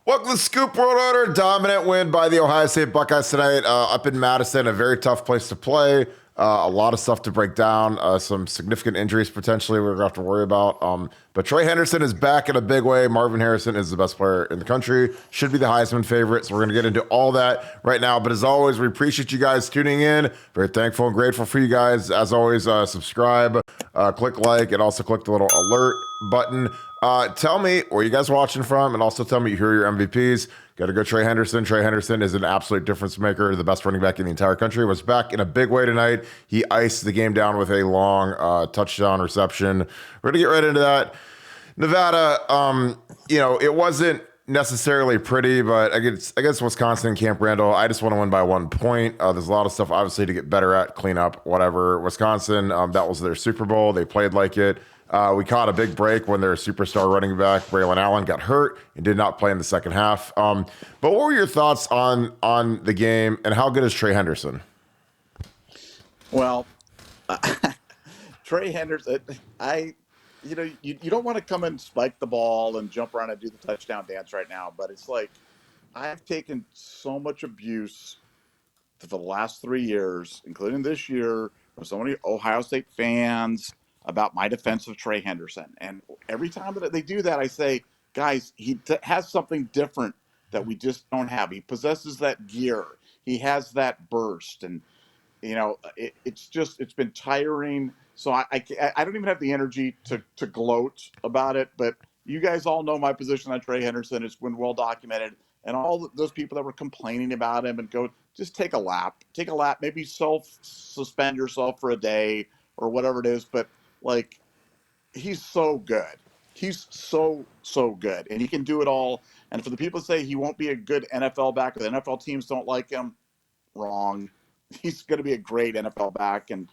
Welcome to the Scoop World Order. Dominant win by the Ohio State Buckeyes tonight up in Madison. A very tough place to play. A lot of stuff to break down. Some significant injuries potentially we're going to have to worry about. But Trey Henderson is back in a big way. Marvin Harrison is the best player in the country. Should be the Heisman favorite. So we're going to get into all that right now. But as always, we appreciate you guys tuning in. Very thankful and grateful for you guys. As always, subscribe, click like, and also click the little alert button. Tell me where you guys are watching from, and also tell me who are your MVPs. Got to go Trey Henderson. Trey Henderson is an absolute difference maker, the best running back in the entire country. Was back in a big way tonight. He iced the game down with a long touchdown reception. We're going to get right into that. Nevada, it wasn't necessarily pretty, but against Wisconsin and Camp Randall, I just want to win by 1 point. There's a lot of stuff, obviously, to get better at, clean up, whatever. Wisconsin, that was their Super Bowl. They played like it. We caught a big break when their superstar running back, Braylon Allen, got hurt and did not play in the second half. But what were your thoughts on the game, and how good is Trey Henderson? Well, Trey Henderson, you don't want to come and spike the ball and jump around and do the touchdown dance right now, but it's like I've taken so much abuse for the last 3 years, including this year, from so many Ohio State fans about my defense of Trey Henderson. And every time that they do that, I say, guys, he has something different that we just don't have. He possesses that gear. He has that burst. And, it's been tiring. So I don't even have the energy to gloat about it. But you guys all know my position on Trey Henderson. It's been well documented. And all those people that were complaining about him, and go, just take a lap, maybe suspend yourself for a day or whatever it is. But like, he's so good. He's so good, and he can do it all. And for the people that say he won't be a good NFL back, or the NFL teams don't like him, wrong. He's going to be a great NFL back, and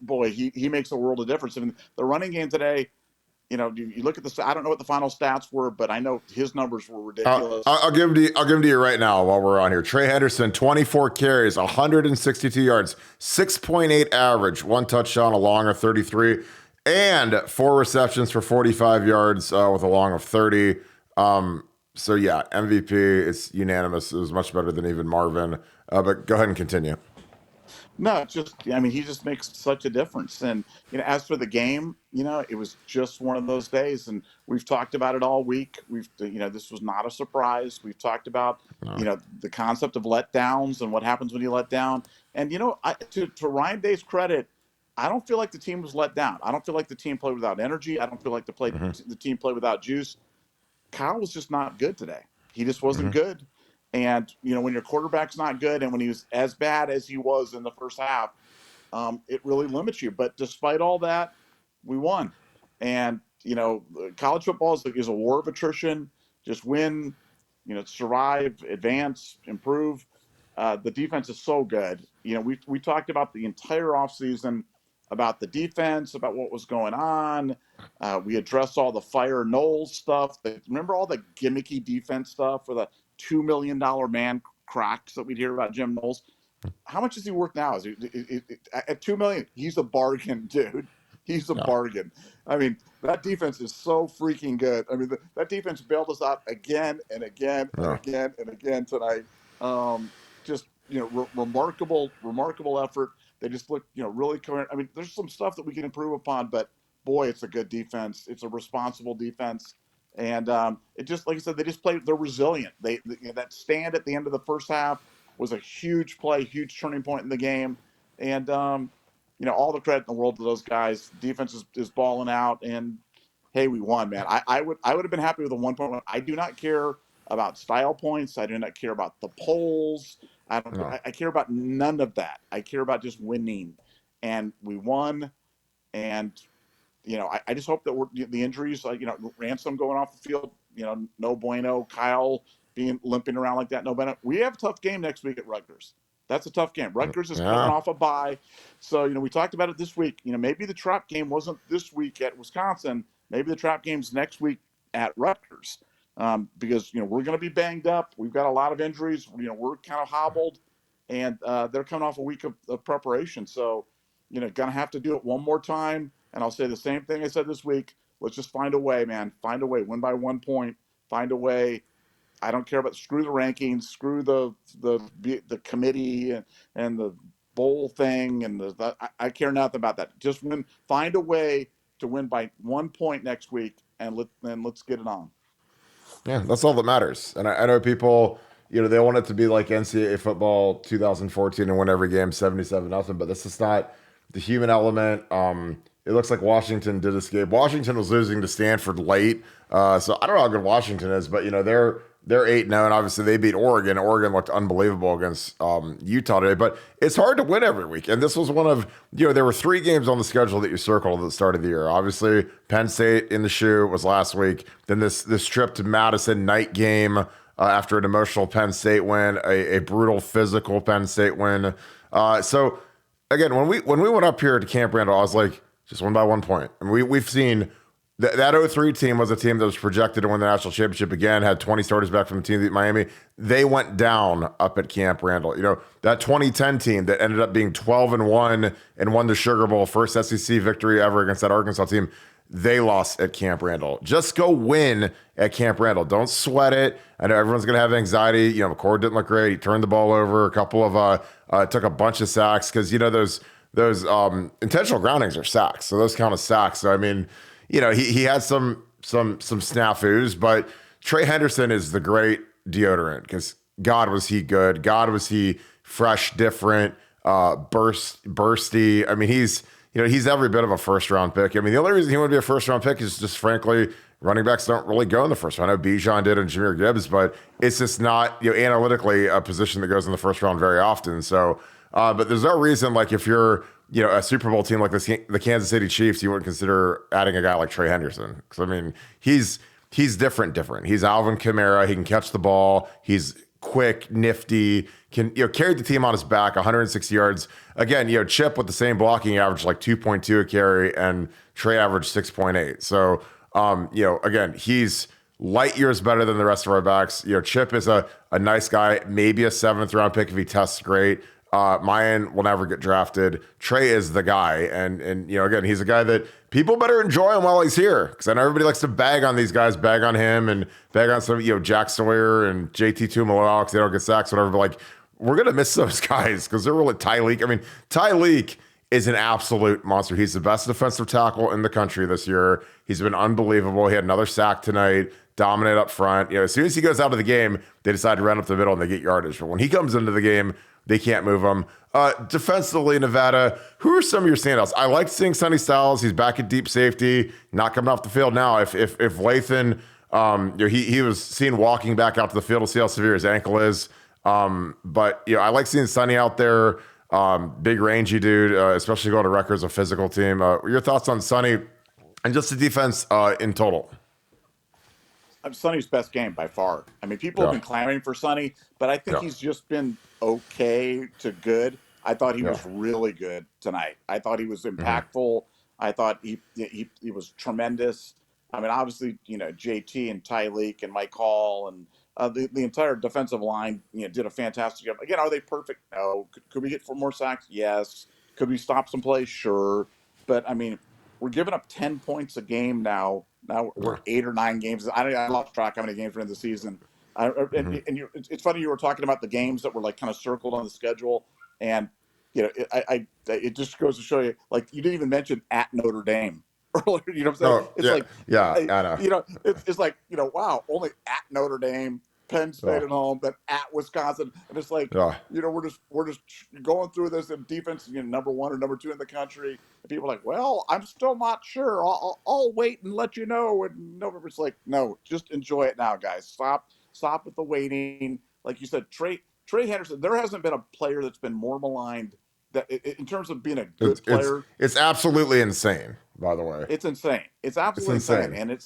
boy, he makes a world of difference. I mean, the running game today, you look at I don't know what the final stats were, but I know his numbers were ridiculous. I'll give them to you right now while we're on here. Trey Henderson, 24 carries, 162 yards, 6.8 average, 1 touchdown, a long of 33, and 4 receptions for 45 yards with a long of 30. So yeah, MVP is unanimous. It was much better than even Marvin. But go ahead and continue. No, he just makes such a difference. And, as for the game, it was just one of those days. And we've talked about it all week. This was not a surprise. We've talked about, the concept of letdowns and what happens when you let down. And, to Ryan Day's credit, I don't feel like the team was let down. I don't feel like the team played without energy. I don't feel like the team played without juice. Kyle was just not good today. He just wasn't good. And, when your quarterback's not good, and when he was as bad as he was in the first half, it really limits you. But despite all that, we won. And, college football is a war of attrition. Just win, survive, advance, improve. The defense is so good. We talked about the entire offseason about the defense, about what was going on. We addressed all the Fire Knowles stuff. Remember all the gimmicky defense stuff for the $2 million man cracks that we'd hear about Jim Knowles? How much is he worth now? Is he at $2 million? He's a bargain, dude. He's a bargain. I mean, that defense is so freaking good. I mean, that defense bailed us out again and again and again and again tonight. Remarkable effort. They just look, really coherent. I mean, there's some stuff that we can improve upon, but boy, it's a good defense. It's a responsible defense. And it just, like I said, they just played. They're resilient. That stand at the end of the first half was a huge play, huge turning point in the game. And all the credit in the world to those guys. Defense is balling out, and hey, we won, man. I would have been happy with a 1 point. I do not care about style points. I do not care about the polls. I care about none of that. I care about just winning, and we won. And I just hope that the injuries, Ransom going off the field, no bueno. Kyle limping around like that, no bueno. We have a tough game next week at Rutgers. That's a tough game. Rutgers is coming off a bye. So, we talked about it this week. Maybe the trap game wasn't this week at Wisconsin. Maybe the trap game's next week at Rutgers. Because, we're going to be banged up. We've got a lot of injuries. We're kind of hobbled. And they're coming off a week of preparation. So, going to have to do it one more time. And I'll say the same thing I said this week. Let's just find a way, man. Find a way. Win by 1 point. find a way. I don't care about screw the rankings, screw the committee and the bowl thing and I care nothing about that. Just win. Find a way to win by 1 point next week, and let's get it on. Yeah, that's all that matters. And I know people, they want it to be like NCAA football 2014 and win every game 77-0, but this is not the human element. It looks like Washington did escape. Washington was losing to Stanford late. So I don't know how good Washington is, but they're 8-0, and obviously they beat Oregon. Oregon looked unbelievable against Utah today, but it's hard to win every week. And this was one of, there were 3 games on the schedule that you circled at the start of the year. Obviously, Penn State in the shoe was last week. Then this trip to Madison, night game after an emotional Penn State win, a brutal physical Penn State win. So again, when we went up here to Camp Randall, I was like, just won by 1 point. And we've seen that 03 team was a team that was projected to win the national championship again, had 20 starters back from the team that beat Miami. They went down up at Camp Randall. That 2010 team that ended up being 12-1 and won the Sugar Bowl, first SEC victory ever against that Arkansas team, they lost at Camp Randall. Just go win at Camp Randall. Don't sweat it. I know everyone's going to have anxiety. McCord didn't look great. He turned the ball over. A couple of took a bunch of sacks because, those intentional groundings are sacks. So those count as sacks. So, I mean, he had some snafus, but Trey Henderson is the great deodorant because God was he good. God was he fresh, different, bursty. I mean, he's every bit of a first round pick. I mean, the only reason he would be a first round pick is just frankly, running backs don't really go in the first round. I know Bijan did and Jahmyr Gibbs, but it's just not, analytically a position that goes in the first round very often. So, but there's no reason, like if you're, a Super Bowl team like the Kansas City Chiefs, you wouldn't consider adding a guy like Trey Henderson. Because, I mean, he's different. He's Alvin Kamara. He can catch the ball. He's quick, nifty, can, carried the team on his back, 160 yards. Again, Chip with the same blocking average, like 2.2 a carry, and Trey averaged 6.8. So, again, he's light years better than the rest of our backs. Chip is a nice guy, maybe a 7th round pick if he tests great. Mayan will never get drafted. Trey is the guy. And again, he's a guy that people better enjoy him while he's here. Because I know everybody likes to bag on these guys, bag on him and bag on some, Jack Sawyer and JT Tuimoloau because they don't get sacks, whatever. But like, we're going to miss those guys because they're really Tyreek. I mean, Tyreek is an absolute monster. He's the best defensive tackle in the country this year. He's been unbelievable. He had another sack tonight, dominate up front. As soon as he goes out of the game, they decide to run up the middle and they get yardage. But when he comes into the game, they can't move him. Defensively, Nevada, who are some of your standouts? I liked seeing Sonny Styles. He's back at deep safety, not coming off the field now. If Lathan, he was seen walking back out to the field to see how severe his ankle is. But I like seeing Sonny out there. Big rangy dude, especially going to Rutgers, a physical team. Your thoughts on Sonny and just the defense in total? Sonny's best game by far. I mean, people have been clamoring for Sonny, but I think he's just been okay to good. I thought he was really good tonight. I thought he was impactful. Mm-hmm. I thought he was tremendous. I mean, obviously, JT and Tyreek and Mike Hall and the entire defensive line, did a fantastic job. Again, are they perfect? No. Could we get 4 more sacks? Yes. Could we stop some plays? Sure. But I mean, we're giving up 10 points a game now. Now we're 8 or 9 games. I lost track how many games we're in the season. It's funny you were talking about the games that were like kind of circled on the schedule, and it just goes to show you, like, you didn't even mention at Notre Dame earlier. You know what I'm saying? I know. It's like, wow, only at Notre Dame, Penn State at home, then at Wisconsin, and it's like, we're just going through this in defense, number 1 or number 2 in the country, and people are like, well, I'm still not sure. I'll wait and let you know. And November's like, no, just enjoy it now, guys. Stop with the waiting. Like you said, Trey Henderson. There hasn't been a player that's been more maligned that in terms of being a good player. It's absolutely insane. By the way, it's insane. It's absolutely insane.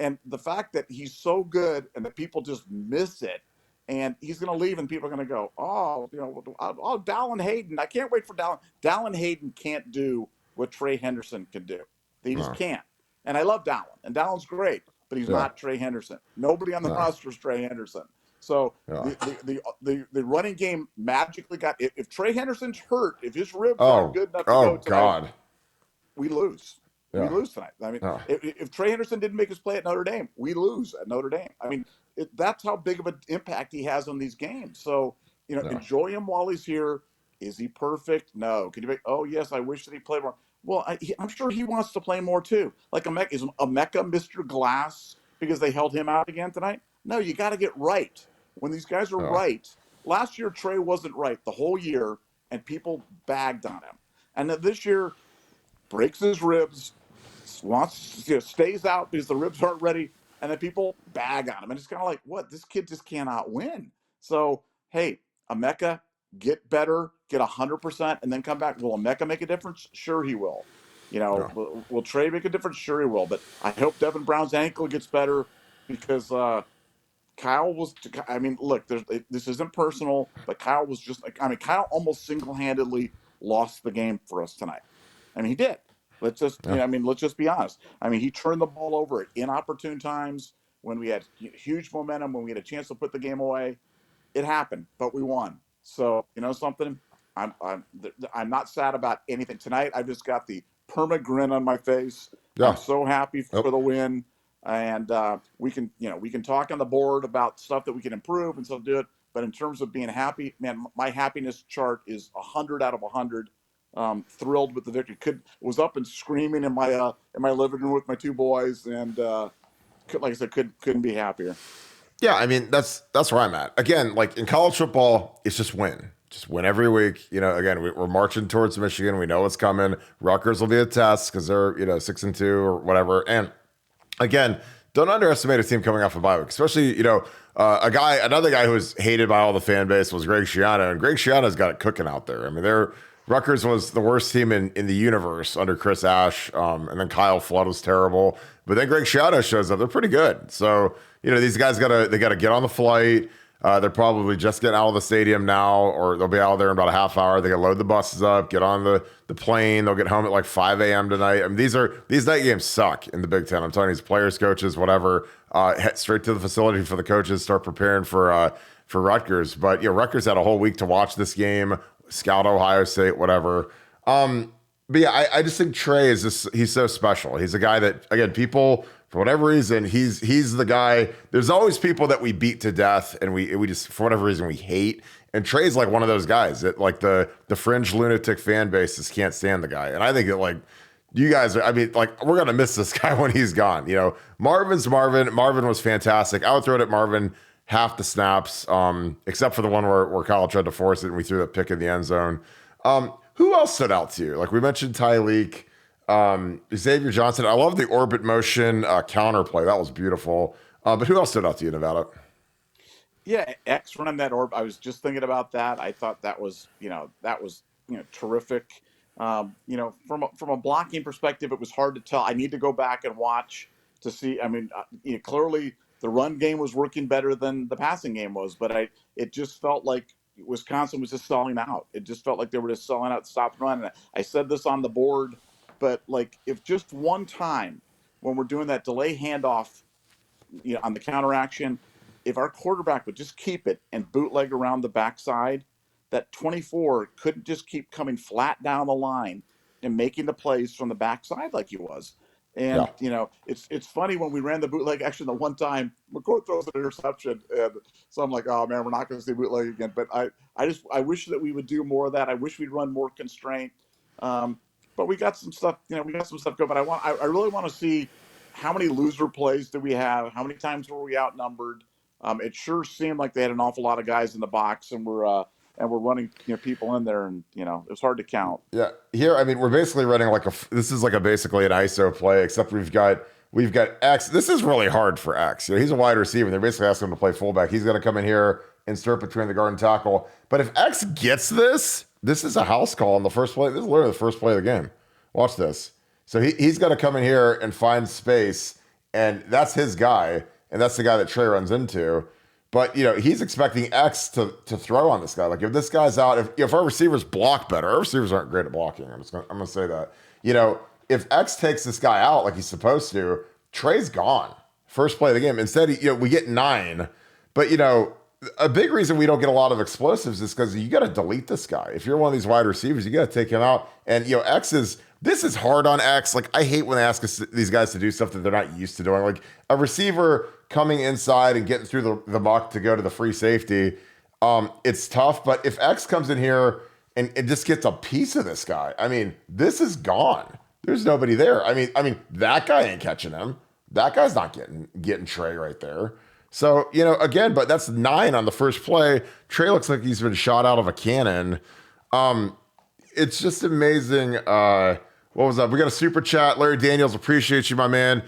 And the fact that he's so good and that people just miss it, and he's going to leave and people are going to go, Dallin Hayden. I can't wait for Dallin. Dallin Hayden can't do what Trey Henderson can do. He just can't. And I love Dallin, and Dallin's great, but he's not Trey Henderson. Nobody on the roster is Trey Henderson. So the running game magically got. If Trey Henderson's hurt, if his ribs aren't good enough to go tonight, we lose. We Yeah. lose tonight. I mean, Oh, if Trey Henderson didn't make his play at Notre Dame, we lose at Notre Dame. I mean, that's how big of an impact he has on these games. So, yeah. enjoy him while he's here. Is he perfect? No. Can you make? Oh yes, I wish that he played more. Well, I'm sure he wants to play more too. Like is Emeka Mr. Glass because they held him out again tonight? No, you got to get right. When these guys are Yeah. right, last year Trey wasn't right the whole year, and people bagged on him. And then this year breaks his ribs, stays out because the ribs aren't ready, and then people bag on him, and it's kind of like, what? This kid just cannot win. So hey, Emeka, get better, get 100%, and then come back. Will Emeka make a difference? Sure, he will. Yeah. Will Trey make a difference? Sure, he will. But I hope Devin Brown's ankle gets better because Kyle was. I mean, look, this isn't personal, but Kyle was just like. I mean, Kyle almost single-handedly lost the game for us tonight. I mean, he did. Let's just, Yeah. I mean, let's just be honest. I mean, he turned the ball over at inopportune times when we had huge momentum, when we had a chance to put the game away. It happened, but we won. So you know something, I'm not sad about anything tonight. I just got the perma grin on my face. I'm Yeah. so happy Yep. for the win, and we can talk on the board about stuff that we can improve and stuff do it. But in terms of being happy, man, my happiness chart is 100 out of 100. Thrilled with the victory. Was up and screaming in my living room with my two boys, and like I said, couldn't be happier. Yeah, I mean that's where I'm at. Again, like in college football, it's just win every week. Again, we're marching towards Michigan. We know what's coming. Rutgers will be a test because they're 6-2 or whatever. And again, don't underestimate a team coming off a bye week, especially another guy who was hated by all the fan base was Greg Schiano, and Greg Schiano's got it cooking out there. I mean, Rutgers was the worst team in the universe under Chris Ash, and then Kyle Flood was terrible. But then Greg Schiano shows up; they're pretty good. So these guys gotta get on the flight. They're probably just getting out of the stadium now, or they'll be out there in about a half hour. They gotta load the buses up, get on the plane. They'll get home at like 5 a.m. tonight. I mean, these night games suck in the Big Ten. I'm telling you, these players, coaches, whatever, head straight to the facility for the coaches, start preparing for Rutgers. But Rutgers had a whole week to watch this game, scout Ohio State, whatever. But yeah, I just think Trey he's so special. He's a guy that, again, people, for whatever reason, he's the guy. There's always people that we beat to death and we just, for whatever reason, we hate. And Trey's like one of those guys that like the fringe lunatic fan base just can't stand the guy. And I think that like you guys are, I mean, like we're going to miss this guy when he's gone. Marvin's Marvin. Marvin was fantastic. I would throw it at Marvin half the snaps, except for the one where Kyle tried to force it and we threw that pick in the end zone. Who else stood out to you? Like we mentioned Tyleek, Xavier Johnson. I love the orbit motion counterplay. That was beautiful. But who else stood out to you, Nevada? Yeah, X running that orb. I was just thinking about that. I thought that was terrific. From a blocking perspective, it was hard to tell. I need to go back and watch to see. I mean, clearly the run game was working better than the passing game was, but it just felt like Wisconsin was just selling out. It just felt like they were just selling out, stop and run. And I said this on the board, but like if just one time when we're doing that delay handoff, on the counter action, if our quarterback would just keep it and bootleg around the backside, that 24 couldn't just keep coming flat down the line and making the plays from the backside like he was. Yeah. And it's funny when we ran the bootleg action the one time, McCord throws an interception, and so I'm like, oh man, we're not going to see bootleg again. But I wish that we would do more of that. I wish we'd run more constraint. But we got some stuff, we got some stuff going. But I really want to see how many loser plays do we have? How many times were we outnumbered? It sure seemed like they had an awful lot of guys in the box, and we're running people in there, and it was hard to count. Yeah. Here, I mean, we're basically running this is basically an ISO play, except we've got X. This is really hard for X. He's a wide receiver. They're basically asking him to play fullback. He's going to come in here and start between the guard and tackle. But if X gets this is a house call on the first play. This is literally the first play of the game. Watch this. So he's got to come in here and find space, and that's his guy, and that's the guy that Trey runs into. But he's expecting X to throw on this guy. Like if this guy's out, if our receivers block better, our receivers aren't great at blocking. I'm gonna say that. If X takes this guy out like he's supposed to, Trey's gone. First play of the game. Instead, we get 9. But a big reason we don't get a lot of explosives is because you got to delete this guy. If you're one of these wide receivers, you got to take him out. And this is hard on X. Like, I hate when they ask these guys to do stuff that they're not used to doing. Like a receiver coming inside and getting through the muck to go to the free safety. It's tough. But if X comes in here and just gets a piece of this guy, I mean, this is gone. There's nobody there. I mean, that guy ain't catching him. That guy's not getting Trey right there. So, again, but that's 9 on the first play. Trey looks like he's been shot out of a cannon. It's just amazing. What was up? We got a super chat. Larry Daniels, appreciate you, my man.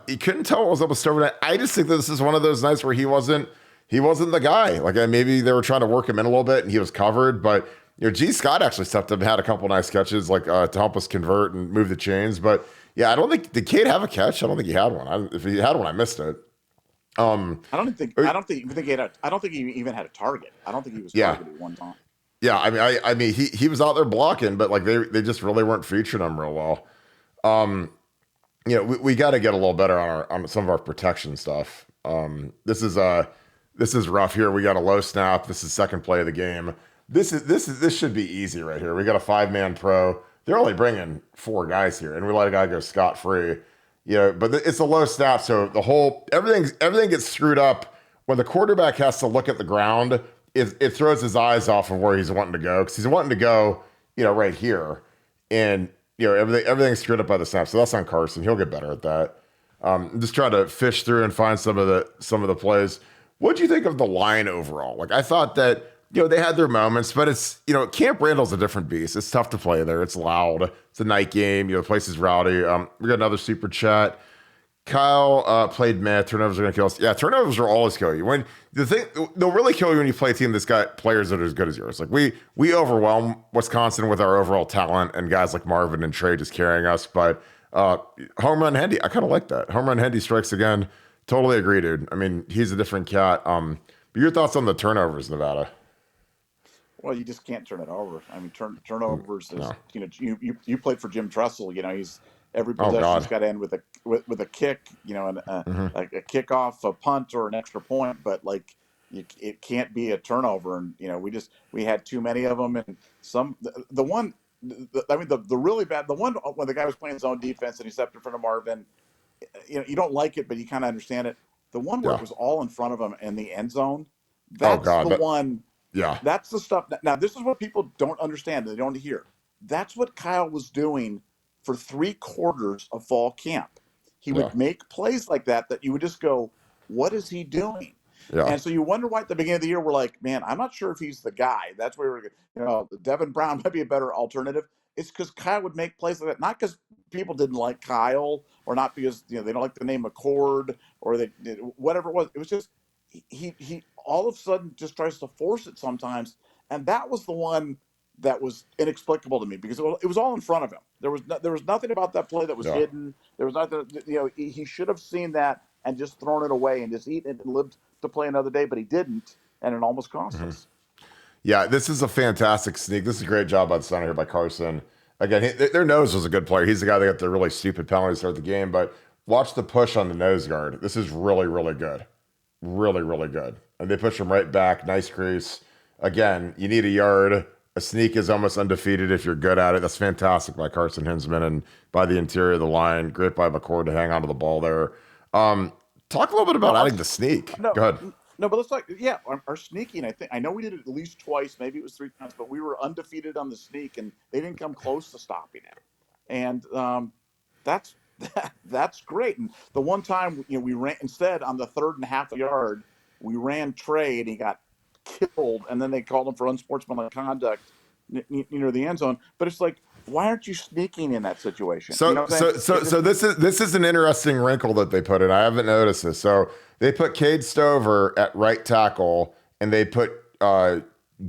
He couldn't tell what was up with Stover tonight. I just think that this is one of those nights where he wasn't the guy. Like, maybe they were trying to work him in a little bit and he was covered, but G. Scott actually stepped up and had a couple nice catches, like to help us convert and move the chains. But yeah, I don't think did Cade have a catch. I don't think he had one. If he had one, I missed it. I don't think he even had a target. I don't think he was targeted one time. Yeah, I mean, he was out there blocking, but like they just really weren't featuring him real well. We got to get a little better on some of our protection stuff. This is rough here. We got a low snap. This is second play of the game. This should be easy right here. We got a 5-man pro. They're only bringing 4 guys here, and we let a guy go scot-free. But it's a low snap, so everything gets screwed up when the quarterback has to look at the ground. It throws his eyes off of where he's wanting to go because he's wanting to go, right here, and everything's screwed up by the snap. So that's on Carson. He'll get better at that. Just try to fish through and find some of the plays. What do you think of the line overall? Like, I thought that they had their moments, but it's Camp Randall's a different beast. It's tough to play there. It's loud. It's a night game. The place is rowdy. We got another super chat. Kyle played meh. Turnovers are gonna kill us. Yeah, turnovers will always kill you. When they'll really kill you when you play a team that's got players that are as good as yours. Like we overwhelm Wisconsin with our overall talent and guys like Marvin and Trey just carrying us. But home run Hendy, I kind of like that. Home run Hendy strikes again. Totally agree, dude. I mean, he's a different cat. But your thoughts on the turnovers, Nevada? Well, you just can't turn it over. I mean, turnovers. No. You played for Jim Tressel. He's every possession's got to end with a kick. And like a kickoff, a punt, or an extra point. But like, it can't be a turnover. And we had too many of them. And the really bad one when the guy was playing his own defense and he stepped in front of Marvin. You don't like it, but you kind of understand it. The one where it was all in front of him in the end zone. That's one. Yeah. That's the stuff. Now, this is what people don't understand. They don't hear. That's what Kyle was doing for 3/4 of fall camp. He would make plays like that you would just go, what is he doing? Yeah. And so you wonder why at the beginning of the year, we're like, man, I'm not sure if he's the guy. That's where Devin Brown might be a better alternative. It's because Kyle would make plays like that. Not because people didn't like Kyle or not because, they don't like the name McCord or whatever it was. It was just, he all of a sudden just tries to force it sometimes, and that was the one that was inexplicable to me because it was all in front of him. There was nothing about that play that was hidden. There was nothing. He should have seen that and just thrown it away and just eaten it and lived to play another day, but he didn't, and it almost cost us. Yeah, this is a fantastic sneak. This is a great job by the center here by Carson. Again, their nose was a good player. He's the guy that got the really stupid penalty to start the game, but watch the push on the nose guard. This is really, really good. Really, really good. And they push him right back. Nice crease. Again, you need a yard. A sneak is almost undefeated if you're good at it. That's fantastic by Carson Hinsman and by the interior of the line. Great by McCord to hang onto the ball there. Talk a little bit about adding the sneak. Go ahead. No, but let's talk. Yeah, our sneaking. I know we did it at least twice. Maybe it was 3 times, but we were undefeated on the sneak, and they didn't come close to stopping it. And that's great. And the one time we ran instead on the 3rd and a half yard, we ran Trey and he got killed, and then they called him for unsportsmanlike conduct near the end zone. But it's like, why aren't you sneaking in that situation? So this is an interesting wrinkle that they put in. I haven't noticed this. So they put Cade Stover at right tackle, and they put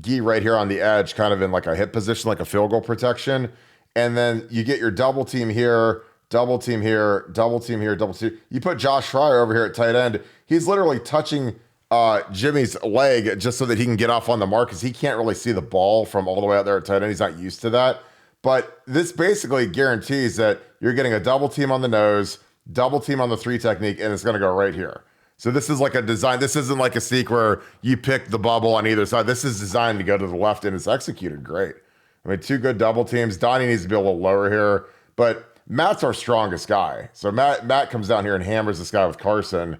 Gee right here on the edge, kind of in like a hip position, like a field goal protection. And then you get your double team here, double team here, double team here, double team. You put Josh Fryer over here at tight end. He's literally touching Jimmy's leg just so that he can get off on the mark because he can't really see the ball from all the way out there at tight end. He's not used to that. But this basically guarantees that you're getting a double team on the nose, double team on the 3 technique, and it's going to go right here. So this is like a design. This isn't like a sneak where you pick the bubble on either side. This is designed to go to the left, and it's executed great. I mean, two good double teams. Donnie needs to be a little lower here, but Matt's our strongest guy. So Matt comes down here and hammers this guy with Carson.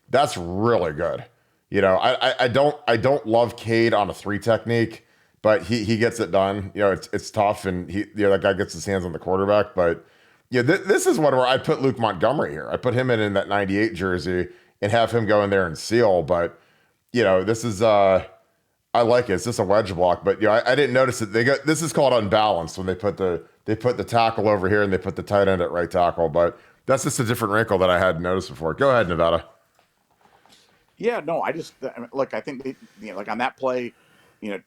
That's really good. You know, I don't love Cade on a 3 technique, but he gets it done. You know, it's tough, and that guy gets his hands on the quarterback. But yeah, this is one where I put Luke Montgomery here. I put him in that 98 jersey and have him go in there and seal. But you know, this is I like it. It's just a wedge block, but you know, I didn't notice it. This is called unbalanced when they put the tackle over here and they put the tight end at right tackle. But that's just a different wrinkle that I hadn't noticed before. Go ahead, Nevada. Yeah, no, look. I think like on that play, you know,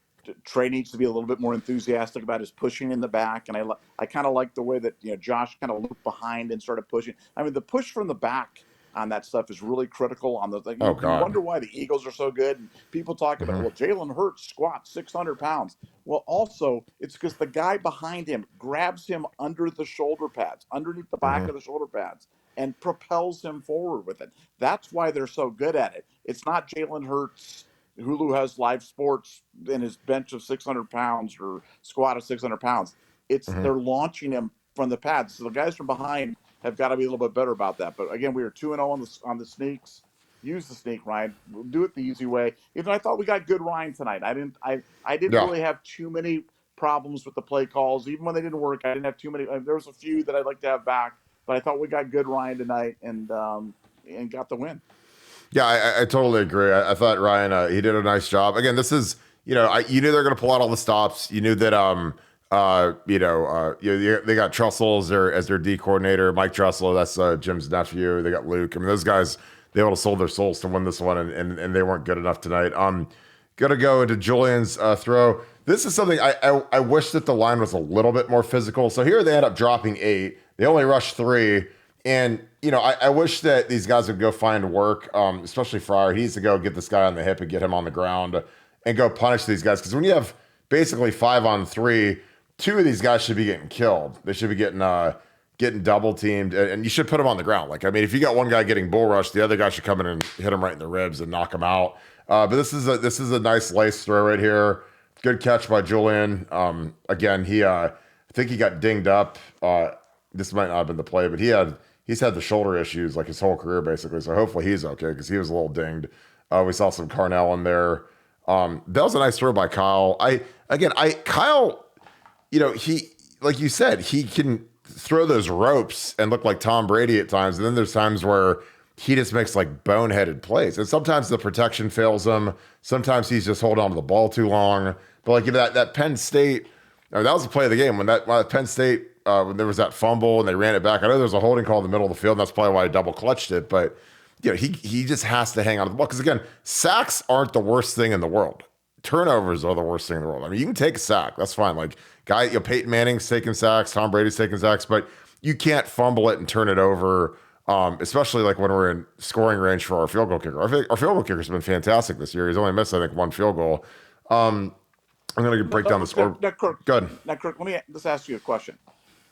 Trey needs to be a little bit more enthusiastic about his pushing in the back, and I kind of like the way that Josh kind of looked behind and started pushing. I mean, the push from the back on that stuff is really critical on the thing. Oh, You God. wonder why the Eagles are so good. And people talk about, well, Jalen Hurts squats 600 pounds. Well, also, it's because the guy behind him grabs him under the shoulder pads, underneath the back of the shoulder pads, and propels him forward with it. That's why they're so good at it. It's not Jalen Hurts. Hulu has live sports in his bench of 600 pounds or squat of 600 pounds. They're launching him from the pads. So the guys from behind have got to be a little bit better about that. But again, we were 2-0 on the sneaks. Use the sneak, Ryan. We'll do it the easy way. Even I thought we got good Ryan tonight. I didn't Yeah. really have too many problems with the play calls. Even when they didn't work, I didn't have too many. There was a few that I'd like to have back, but I thought we got good Ryan tonight and got the win. Yeah, I totally agree. I thought Ryan, he did a nice job. Again, this is, you knew they're going to pull out all the stops. You knew that, they got Trussell as their D coordinator. Mike Trussell, that's Jim's nephew. They got Luke. I mean, those guys, they would have sold their souls to win this one, and they weren't good enough tonight. Gonna go into Julian's throw. This is something I wish that the line was a little bit more physical. So here they end up dropping 8. They only rushed 3. And, I wish that these guys would go find work, especially Fryer. He needs to go get this guy on the hip and get him on the ground and go punish these guys. Because when you have basically 5-on-3, 2 of these guys should be getting killed. They should be getting double teamed, and you should put them on the ground. Like, I mean, if you got one guy getting bull rushed, the other guy should come in and hit him right in the ribs and knock him out. But this is a nice lace throw right here. Good catch by Julian. Again, I think he got dinged up. This might not have been the play, but he's had the shoulder issues like his whole career basically. So hopefully he's okay because he was a little dinged. We saw some Carnell in there. That was a nice throw by Kyle. Kyle, he, like you said, he can throw those ropes and look like Tom Brady at times. And then there's times where he just makes like boneheaded plays. And sometimes the protection fails him. Sometimes he's just holding on to the ball too long. But like that Penn State, that was the play of the game when Penn State, when there was that fumble and they ran it back. I know there was a holding call in the middle of the field, and that's probably why I double clutched it. But he just has to hang on to the ball because again, sacks aren't the worst thing in the world. Turnovers are the worst thing in the world. I mean, you can take a sack, that's fine. Like Peyton Manning's taking sacks, Tom Brady's taking sacks, but you can't fumble it and turn it over. Especially like when we're in scoring range for our field goal kicker. Our field goal kicker's been fantastic this year. He's only missed, I think, 1 field goal. I'm going to break down the score. Kirk, Good. Now, Kirk, let me just ask you a question.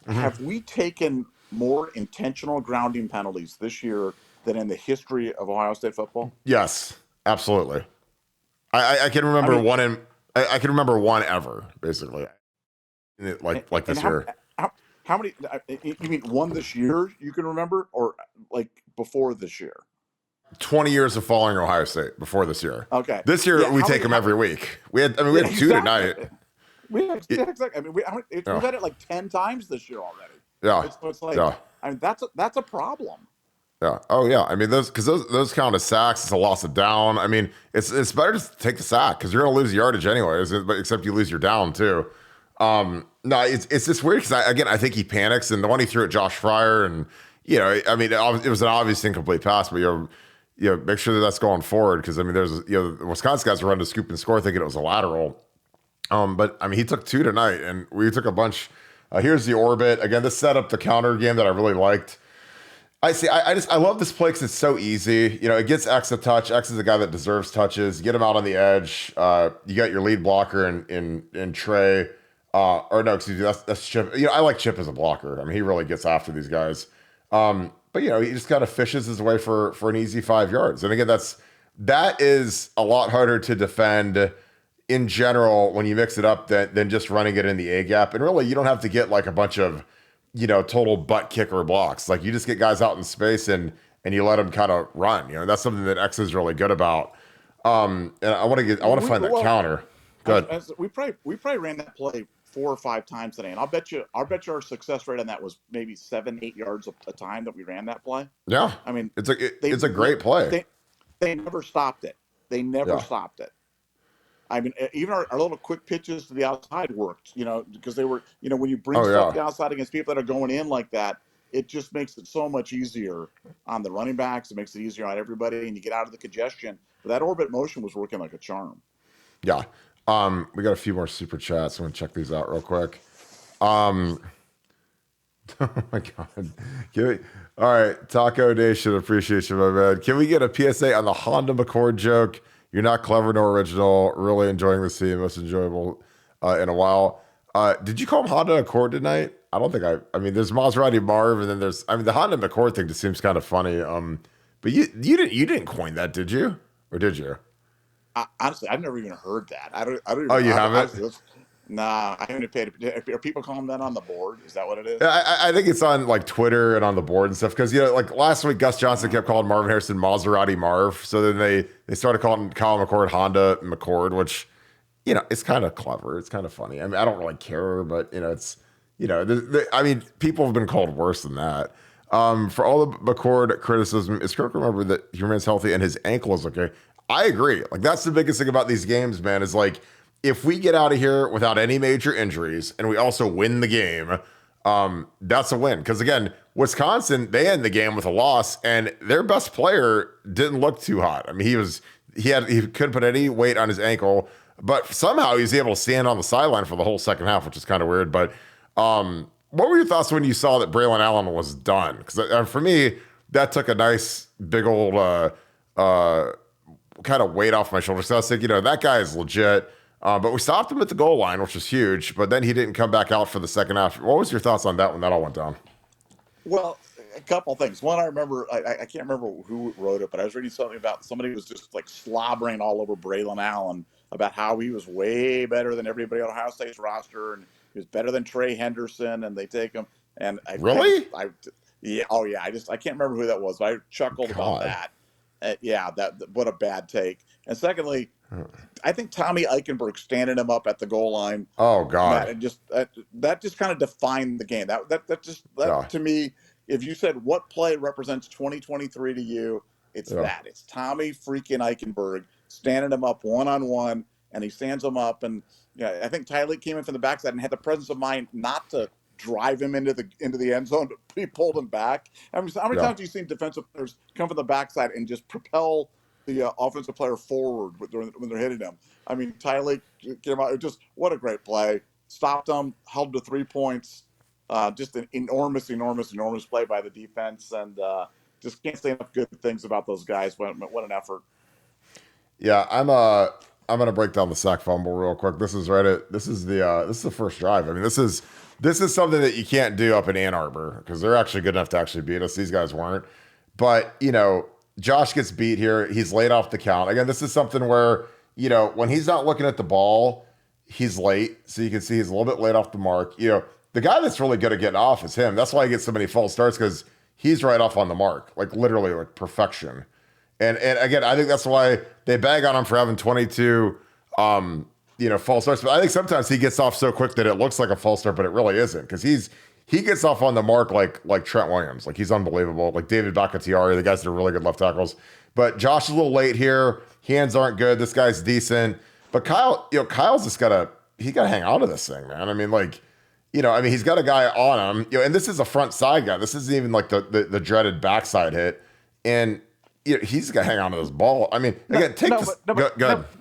Have we taken more intentional grounding penalties this year than in the history of Ohio State football? Yes, absolutely. I can remember one I can remember one ever, basically. Like this year. How many? You mean one this year you can remember, or like before this year? 20 years of following Ohio State before this year. Okay. This year we take them every week. We had 2 tonight. Exactly. I mean, we've had it like 10 times this year already. Yeah. It's like, yeah. I mean, that's a problem. Yeah. Oh yeah. I mean, those count as sacks. It's a loss of down. I mean, it's better to take the sack because you're going to lose yardage anyways. Except you lose your down too. No, it's just weird because I think he panics, and the one he threw at Josh Fryer, and I mean, it was an obvious incomplete pass, but make sure that that's going forward because I mean, there's the Wisconsin guys were running to scoop and score thinking it was a lateral. But I mean, he took 2 tonight, and we took a bunch. Here's the orbit again. This set up the counter game that I really liked. I love this play because it's so easy. It gets X a touch. X is a guy that deserves touches. Get him out on the edge. You got your lead blocker in Trey. Or no, excuse me, that's Chip. I like Chip as a blocker. I mean, he really gets after these guys. But he just kind of fishes his way for an easy 5 yards. And again, that is a lot harder to defend in general when you mix it up than just running it in the A gap. And really, you don't have to get like a bunch of total butt kicker blocks. Like you just get guys out in space and you let them kind of run. That's something that X is really good about. And I want to find that counter. Good. We probably ran that play 4 or 5 times today, and I'll bet you our success rate on that was maybe 7-8 yards a time that we ran that play. Yeah, I mean, it's a great play. They never stopped it. They never stopped it. I mean, even our little quick pitches to the outside worked, because they were, when you bring stuff to the outside against people that are going in like that, it just makes it so much easier on the running backs. It makes it easier on everybody, and you get out of the congestion. But that orbit motion was working like a charm. Yeah. We got a few more super chats. I'm going to check these out real quick. Oh my God. All right. Taco Nation, appreciate you, my man. Can we get a PSA on the Honda McCord joke? You're not clever nor original. Really enjoying the scene. Most enjoyable in a while. Did you call him Honda McCord tonight? I don't think I mean, there's Maserati Marv, and then the Honda McCord thing just seems kind of funny. But you didn't coin that, did you? Or did you? Honestly, I've never even heard that. I don't even, oh, you haven't? Nah, I haven't paid. Are people calling that on the board? Is that what it is? I think it's on like Twitter and on the board and stuff. Because like last week, Gus Johnson kept calling Marvin Harrison Maserati Marv. So then they started calling Colin McCord Honda McCord, which it's kind of clever. It's kind of funny. I mean, I don't really care, but it's I mean, people have been called worse than that. For all the McCord criticism, is Kirk remember that he remains healthy and his ankle is okay? I agree. Like that's the biggest thing about these games, man. Is like, if we get out of here without any major injuries and we also win the game, that's a win. Because again, Wisconsin, they end the game with a loss, and their best player didn't look too hot. I mean, he couldn't put any weight on his ankle, but somehow he was able to stand on the sideline for the whole second half, which is kind of weird. But what were your thoughts when you saw that Braylon Allen was done? Because for me, that took a nice big old kind of weight off my shoulders. So I was thinking, that guy is legit. But we stopped him at the goal line, which was huge. But then he didn't come back out for the second half. What was your thoughts on that when that all went down? Well, a couple things. One, I remember, I can't remember who wrote it, but I was reading something about somebody was just like slobbering all over Braylon Allen about how he was way better than everybody on Ohio State's roster, and he was better than Trey Henderson, and they take him. And really? Yeah. Oh yeah. I can't remember who that was, but I chuckled about that. Yeah. What a bad take. And secondly, I think Tommy Eichenberg standing him up at the goal line. Oh God! That just kind of defined the game. That to me, if you said what play represents 2023 to you, it's that. It's Tommy freaking Eichenberg standing him up 1-on-1, and he stands him up, and I think Tyleek came in from the backside and had the presence of mind not to drive him into the end zone, but he pulled him back. I mean, how many times have you seen defensive players come from the backside and just propel the offensive player forward when they're hitting him? I mean, Tyleek came out. Just what a great play. Stopped them, held to 3 points. Just an enormous play by the defense, and just can't say enough good things about those guys. What an effort. Yeah, I'm gonna break down the sack fumble real quick. This is the first drive. I mean, this is something that you can't do up in Ann Arbor because they're actually good enough to actually beat us. These guys weren't. But Josh gets beat here. He's laid off the count. Again, this is something where, when he's not looking at the ball, he's late. So you can see he's a little bit late off the mark. The guy that's really good at getting off is him. That's why he gets so many false starts, because he's right off on the mark, like literally like perfection. And again, I think that's why they bag on him for having 22 false starts. But I think sometimes he gets off so quick that it looks like a false start, but it really isn't, because he gets off on the mark like Trent Williams. Like, he's unbelievable. Like David Bakhtiari, the guys that are really good left tackles. But Josh is a little late here. Hands aren't good. This guy's decent. But Kyle's just gotta hang on to this thing, man. I mean, he's got a guy on him. And this is a front side guy. This isn't even like the dreaded backside hit. And he's got to hang on to this ball. I mean, again,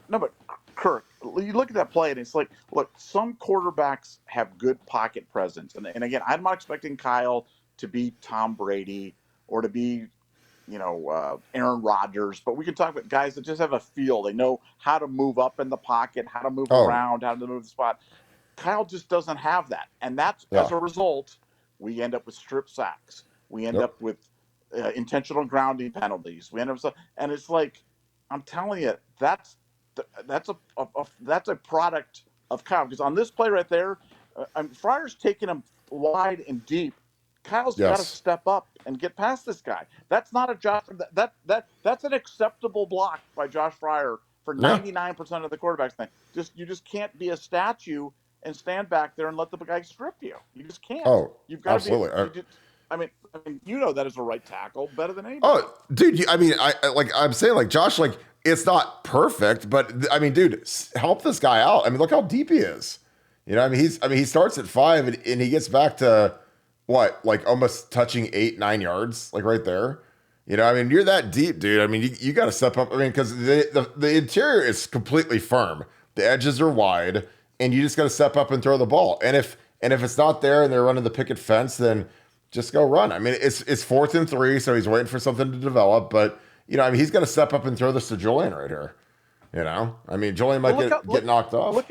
but Kirk, you look at that play and it's like, look, some quarterbacks have good pocket presence. And again, I'm not expecting Kyle to be Tom Brady or to be, Aaron Rodgers, but we can talk about guys that just have a feel. They know how to move up in the pocket, how to move around, how to move the spot. Kyle just doesn't have that. And that's, as a result, we end up with strip sacks. We end up with intentional grounding penalties. We end up, and it's like, I'm telling you, that's a product of Kyle. Because on this play right there, Fryer's taking him wide and deep. Kyle's got to Yes. step up and get past this guy. That's not a Josh. That's an acceptable block by Josh Fryer for Yeah. 99% of the quarterbacks. Thing. You just can't be a statue and stand back there and let the guy strip you. You just can't. Oh, You've got to be. absolutely. You know that is a right tackle better than anybody. Oh, dude, I'm saying, like, Josh, like, it's not perfect, but I mean, dude, help this guy out. I mean, look how deep he is. You know, he starts at 5 and he gets back to what, like almost touching 8-9 yards, like right there. You know, I mean, you're that deep, dude. I mean, you got to step up. I mean, because the interior is completely firm, the edges are wide, and you just got to step up and throw the ball. And if it's not there and they're running the picket fence, then just go run. I mean, it's 4th and 3, so he's waiting for something to develop. But you know, I mean, he's got to step up and throw this to Julian right here. You know, I mean, Julian might get knocked off.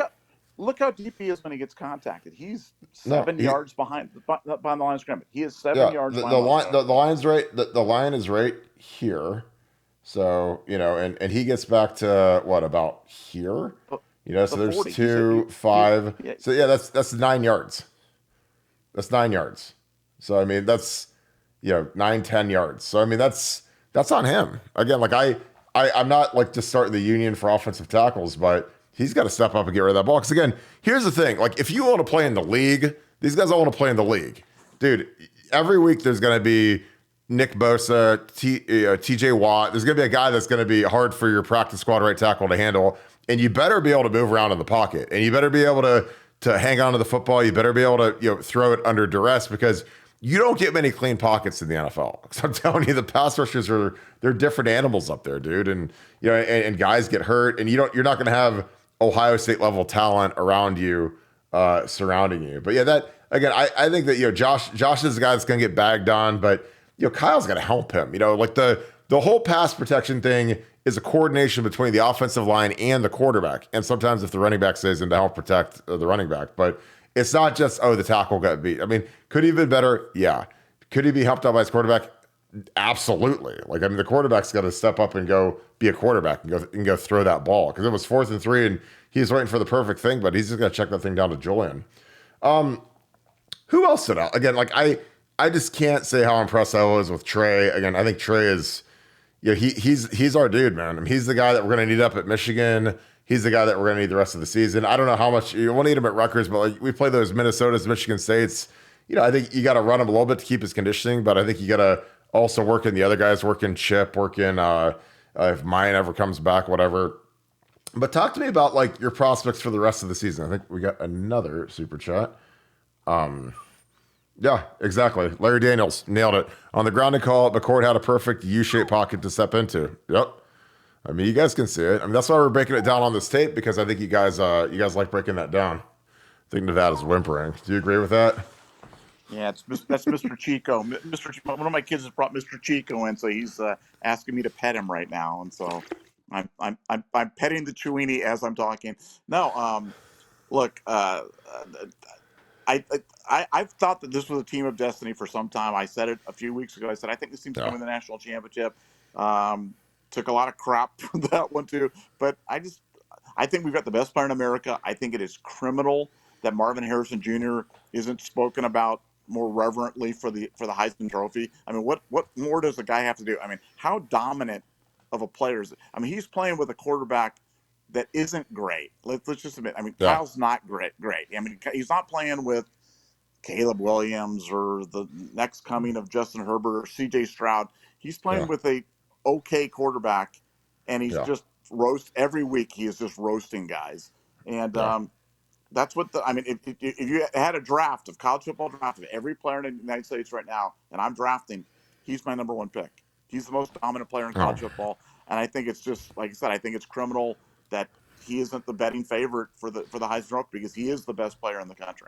Look how deep he is when he gets contacted. He's 7 yards behind the line of scrimmage. He is 7 yards behind the line. The line's right. The line is right here. So you know, and he gets back to what, about here? You know, so there's 40. 2, 5. So yeah, that's 9 yards. That's 9 yards. So I mean, that's 9-10 yards. So I mean, that's on him. Again, like I'm not like just starting the union for offensive tackles, but he's got to step up and get rid of that ball. Because again, here's the thing: like, if you want to play in the league, these guys all want to play in the league, dude. Every week there's going to be Nick Bosa, T.J. Watt. There's going to be a guy that's going to be hard for your practice squad right tackle to handle, and you better be able to move around in the pocket, and you better be able to hang on to the football. You better be able to throw it under duress, because you don't get many clean pockets in the NFL. So I'm telling you, the pass rushers they're different animals up there, dude. And and guys get hurt, and you're not going to have Ohio State level talent around you, surrounding you. But yeah, that again, I think that Josh is the guy that's going to get bagged on, but Kyle's got to help him. Like the whole pass protection thing is a coordination between the offensive line and the quarterback, and sometimes if the running back stays in to help protect the running back, but it's not just, the tackle got beat. I mean, could he have been better? Yeah. Could he be helped out by his quarterback? Absolutely. Like, I mean, the quarterback's got to step up and go be a quarterback and go throw that ball, because it was 4th and 3 and he's waiting for the perfect thing, but he's just going to check that thing down to Julian. Who else stood out? Again, like I just can't say how impressed I was with Trey. Again, I think Trey is, he's our dude, man. I mean, he's the guy that we're going to need up at Michigan. He's the guy that we're going to need the rest of the season. I don't know how much you want to need him at Rutgers, but like we play those Minnesotas, Michigan States. I think you got to run him a little bit to keep his conditioning, but I think you got to also work in the other guys, working Chip, working if Mayan ever comes back, whatever. But talk to me about like your prospects for the rest of the season. I think we got another super chat. Yeah, exactly. Larry Daniels nailed it on the grounding call. McCord had a perfect U-shaped pocket to step into. Yep. I mean, you guys can see it. I mean, that's why we're breaking it down on this tape, because I think you guys like breaking that down. I think Nevada's whimpering. Do you agree with that? Yeah, that's Mr. Chico. One of my kids has brought Mr. Chico in, so he's asking me to pet him right now, and so I'm petting the Chewini as I'm talking. No, look, I've thought that this was a team of destiny for some time. I said it a few weeks ago. I said I think this team's going to win the national championship. Took a lot of crap for that one too, but I think we've got the best player in America. I think it is criminal that Marvin Harrison Jr. isn't spoken about more reverently for the Heisman Trophy. I mean, what more does the guy have to do? I mean, how dominant of a player is it? I mean, he's playing with a quarterback that isn't great. Let's just admit. I mean, Kyle's not great. I mean, he's not playing with Caleb Williams or the next coming of Justin Herbert or C.J. Stroud. He's playing with a okay quarterback, and he's just every week he is just roasting guys. And that's what if you had a draft of college football draft of every player in the United States right now, and I'm drafting, he's my number one pick. He's the most dominant player in college football. And I think it's just, like I said, I think it's criminal that he isn't the betting favorite for the Heisman Trophy, because he is the best player in the country.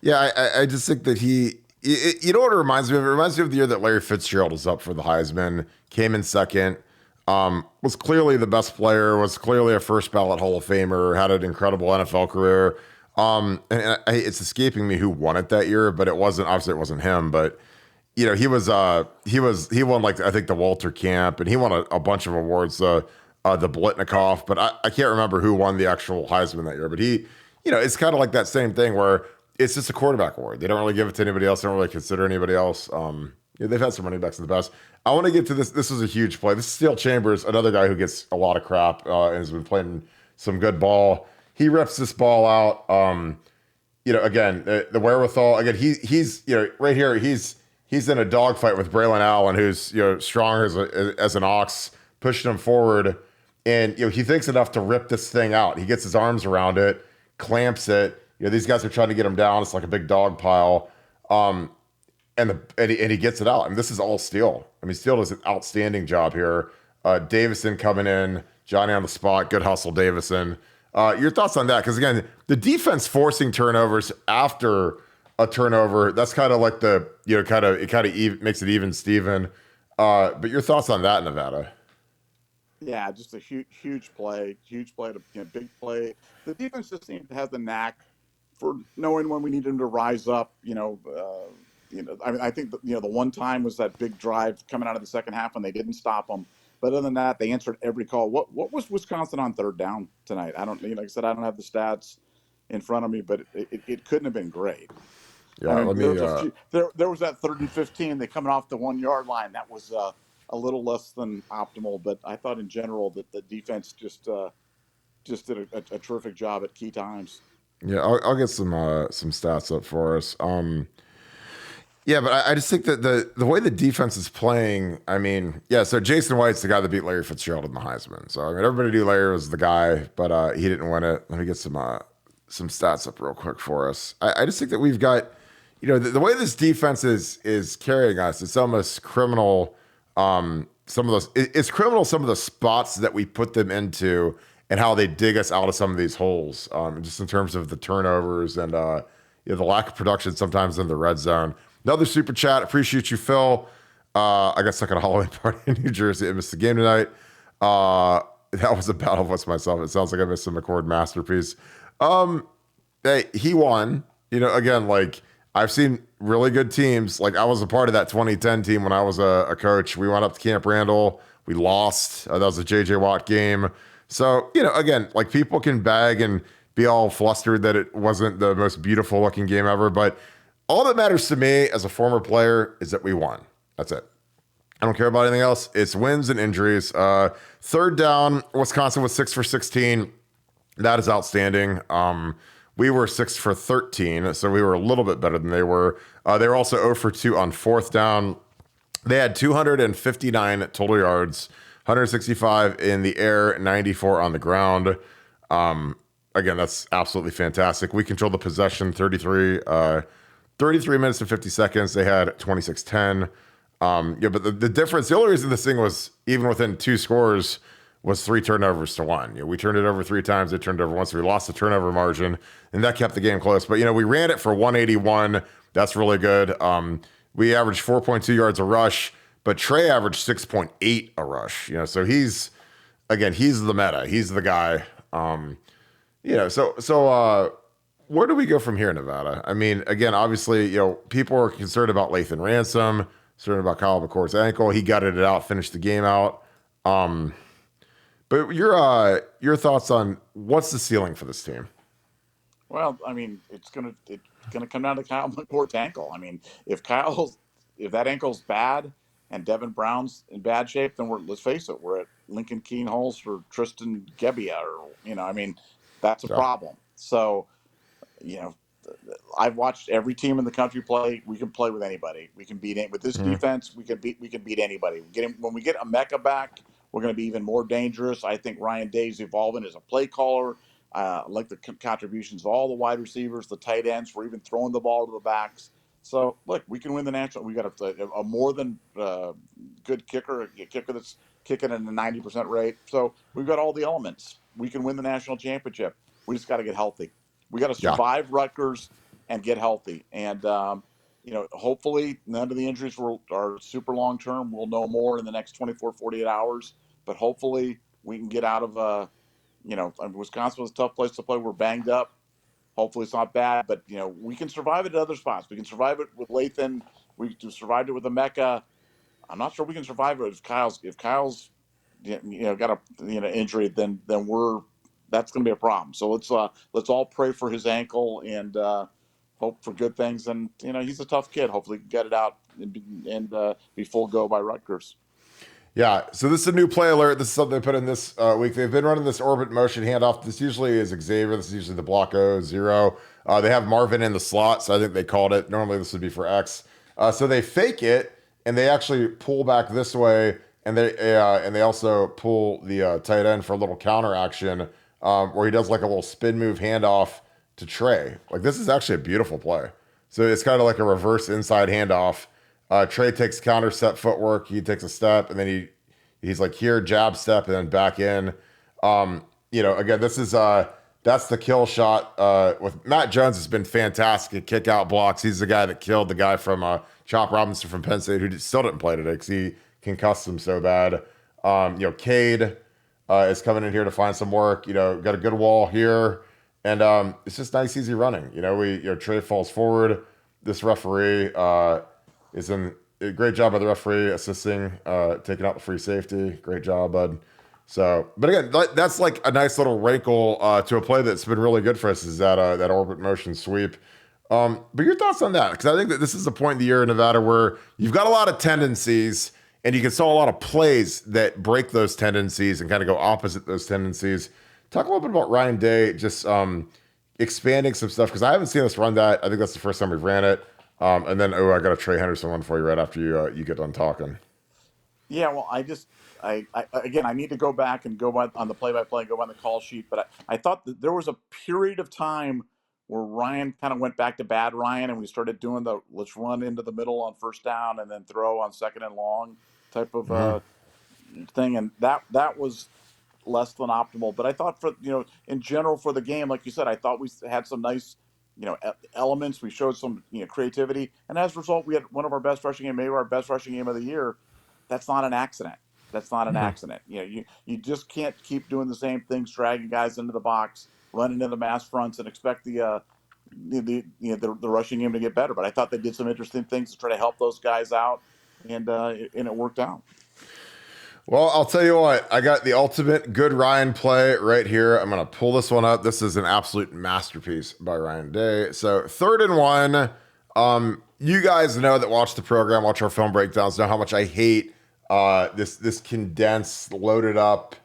Yeah, I just think that you know what it reminds me of? It reminds me of the year that Larry Fitzgerald was up for the Heisman, came in second, was clearly the best player, was clearly a first ballot Hall of Famer, had an incredible NFL career. And it's escaping me who won it that year, but obviously it wasn't him. But, he won like I think the Walter Camp, and he won a bunch of awards, the Blitnikoff, but I can't remember who won the actual Heisman that year. But it's kind of like that same thing where it's just a quarterback award. They don't really give it to anybody else. They don't really consider anybody else. They've had some running backs in the past. I want to get to this. This was a huge play. This is Steele Chambers, another guy who gets a lot of crap and has been playing some good ball. He rips this ball out. Again, the wherewithal. Again, he's right here. He's in a dogfight with Braylon Allen, who's strong as an ox, pushing him forward, and he thinks enough to rip this thing out. He gets his arms around it, clamps it. These guys are trying to get him down. It's like a big dog pile. And he gets it out. I mean, this is all Steele. I mean, Steele does an outstanding job here. Davison coming in, Johnny on the spot, good hustle, Davison. Your thoughts on that? Because again, the defense forcing turnovers after a turnover, that's kind of like it makes it even Steven. But your thoughts on that, Nevada? Yeah, just a huge play, big play. The defense just seems to have the knack for knowing when we need them to rise up. I mean, I think the one time was that big drive coming out of the second half when they didn't stop them. But other than that, they answered every call. What was Wisconsin on third down tonight? I don't, like I said, I don't have the stats in front of me, but it couldn't have been great. Yeah, I mean, there was that 3rd and 15. They coming off the 1 yard line. That was a little less than optimal, but I thought in general that the defense just did a terrific job at key times. Yeah, I'll get some stats up for us. Yeah, but I just think that the way the defense is playing, I mean, yeah, so Jason White's the guy that beat Larry Fitzgerald in the Heisman. So I mean, everybody knew Larry was the guy, but he didn't win it. Let me get some stats up real quick for us. I just think that we've got, the way this defense is carrying us, it's almost criminal. It's criminal some of the spots that we put them into and how they dig us out of some of these holes, just in terms of the turnovers and the lack of production sometimes in the red zone. Another super chat. Appreciate you, Phil. I got stuck at a Halloween party in New Jersey. I missed the game tonight. That was a battle of what's myself. It sounds like I missed a McCord masterpiece. Hey, he won. Again, like I've seen really good teams. Like I was a part of that 2010 team when I was a coach. We went up to Camp Randall. We lost. That was a J.J. Watt game. So, again, like people can bag and be all flustered that it wasn't the most beautiful looking game ever, but all that matters to me as a former player is that we won. That's it. I don't care about anything else. It's wins and injuries. Third down, Wisconsin was 6 for 16. That is outstanding. We were 6 for 13, so we were a little bit better than they were. They were also 0 for 2 on fourth down. They had 259 total yards, 165 in the air, 94 on the ground. Again, that's absolutely fantastic. We controlled the possession 33 minutes and 50 seconds. They had 26-10. But the difference, the only reason this thing was even within 2 scores was 3 turnovers to 1. We turned it over 3 times. They turned it over once. We lost the turnover margin, and that kept the game close. But, we ran it for 181. That's really good. We averaged 4.2 yards a rush, but Trey averaged 6.8 a rush. So he's the meta. He's the guy. So where do we go from here, Nevada? I mean, again, obviously, people are concerned about Lathan Ransom, concerned about Kyle McCord's ankle. He gutted it out, finished the game out. But your thoughts on what's the ceiling for this team? Well, I mean, it's gonna come down to Kyle McCord's ankle. I mean, if that ankle's bad and Devin Brown's in bad shape, then let's face it, we're at Lincoln Keenholz or Tristan Gebbia, I mean, that's a problem. So, I've watched every team in the country play. We can play with anybody. We can beat it with this defense. We can beat anybody. When we get Emeka back, we're going to be even more dangerous. I think Ryan Day's evolving as a play caller. I like the contributions of all the wide receivers, the tight ends. We're even throwing the ball to the backs. So, look, we can win the national. We got a more than good kicker, a kicker that's kicking at a 90% rate. So we've got all the elements. We can win the national championship. We just got to get healthy. We got to survive Rutgers and get healthy. And, hopefully none of the injuries are super long term. We'll know more in the next 24, 48 hours. But hopefully we can get out of, Wisconsin was a tough place to play. We're banged up. Hopefully it's not bad. But, we can survive it at other spots. We can survive it with Lathan. We survived it with the Mecca. I'm not sure we can survive it if Kyle's got a injury, then that's going to be a problem. So let's all pray for his ankle and hope for good things. And he's a tough kid. Hopefully, he can get it out and be full go by Rutgers. Yeah, so this is a new play alert. This is something they put in this week. They've been running this orbit motion handoff. This usually is Xavier. This is usually the block O, 0. They have Marvin in the slot, so I think they called it. Normally this would be for X. So they fake it, and they actually pull back this way, and they also pull the tight end for a little counter action where he does like a little spin move handoff to Trey. Like, this is actually a beautiful play. So it's kind of like a reverse inside handoff. Trey takes counter step footwork. He takes a step, and then he's like here, jab step, and then back in. Again, this is that's the kill shot. With Matt Jones has been fantastic at kick out blocks. He's the guy that killed the guy from Chop Robinson from Penn State, who still didn't play today because he concussed him so bad. Cade is coming in here to find some work. Got a good wall here, and it's just nice, easy running. Trey falls forward. This referee is in a great job by the referee assisting, taking out the free safety. Great job, bud. So, but again, that's like a nice little wrinkle to a play that's been really good for us, is that orbit motion sweep. But your thoughts on that? Because I think that this is the point in the year in Nevada where you've got a lot of tendencies, and you can saw a lot of plays that break those tendencies and kind of go opposite those tendencies. Talk a little bit about Ryan Day, just expanding some stuff, because I haven't seen us run that. I think that's the first time we've ran it. And then, I got a Trey Henderson one for you right after you get done talking. Yeah, well, I need to go back and go on the play-by-play and go on the call sheet. But I thought that there was a period of time where Ryan kind of went back to bad Ryan, and we started doing the let's run into the middle on first down and then throw on second and long type of thing. And that was less than optimal. But I thought in general for the game, like you said, I thought we had some nice elements. We showed some creativity, and as a result, we had one of our best rushing game, maybe our best rushing game of the year. That's not an accident. That's not an accident. You just can't keep doing the same things, dragging guys into the box, running into the mass fronts, and expect the rushing game to get better. But I thought they did some interesting things to try to help those guys out, and it worked out. Well, I'll tell you what, I got the ultimate good Ryan play right here. I'm going to pull this one up. This is an absolute masterpiece by Ryan Day. So 3rd and 1. You guys know that watch the program, watch our film breakdowns, know how much I hate this condensed, loaded up,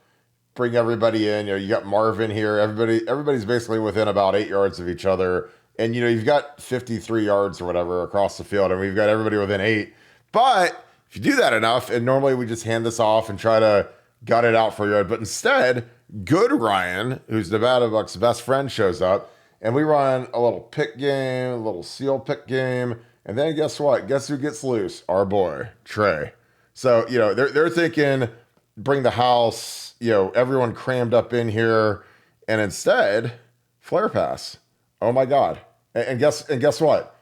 bring everybody in. You got Marvin here. Everybody's basically within about 8 yards of each other. And, you've got 53 yards or whatever across the field, and we've got everybody within 8. But if you do that enough, and normally we just hand this off and try to gut it out for you, but instead, good Ryan, who's Nevadabuck's best friend, shows up, and we run a little pick game, a little seal pick game, and then guess what? Guess who gets loose? Our boy, Trey. So, they're thinking, bring the house, everyone crammed up in here, and instead, flare pass. Oh my God. And guess what?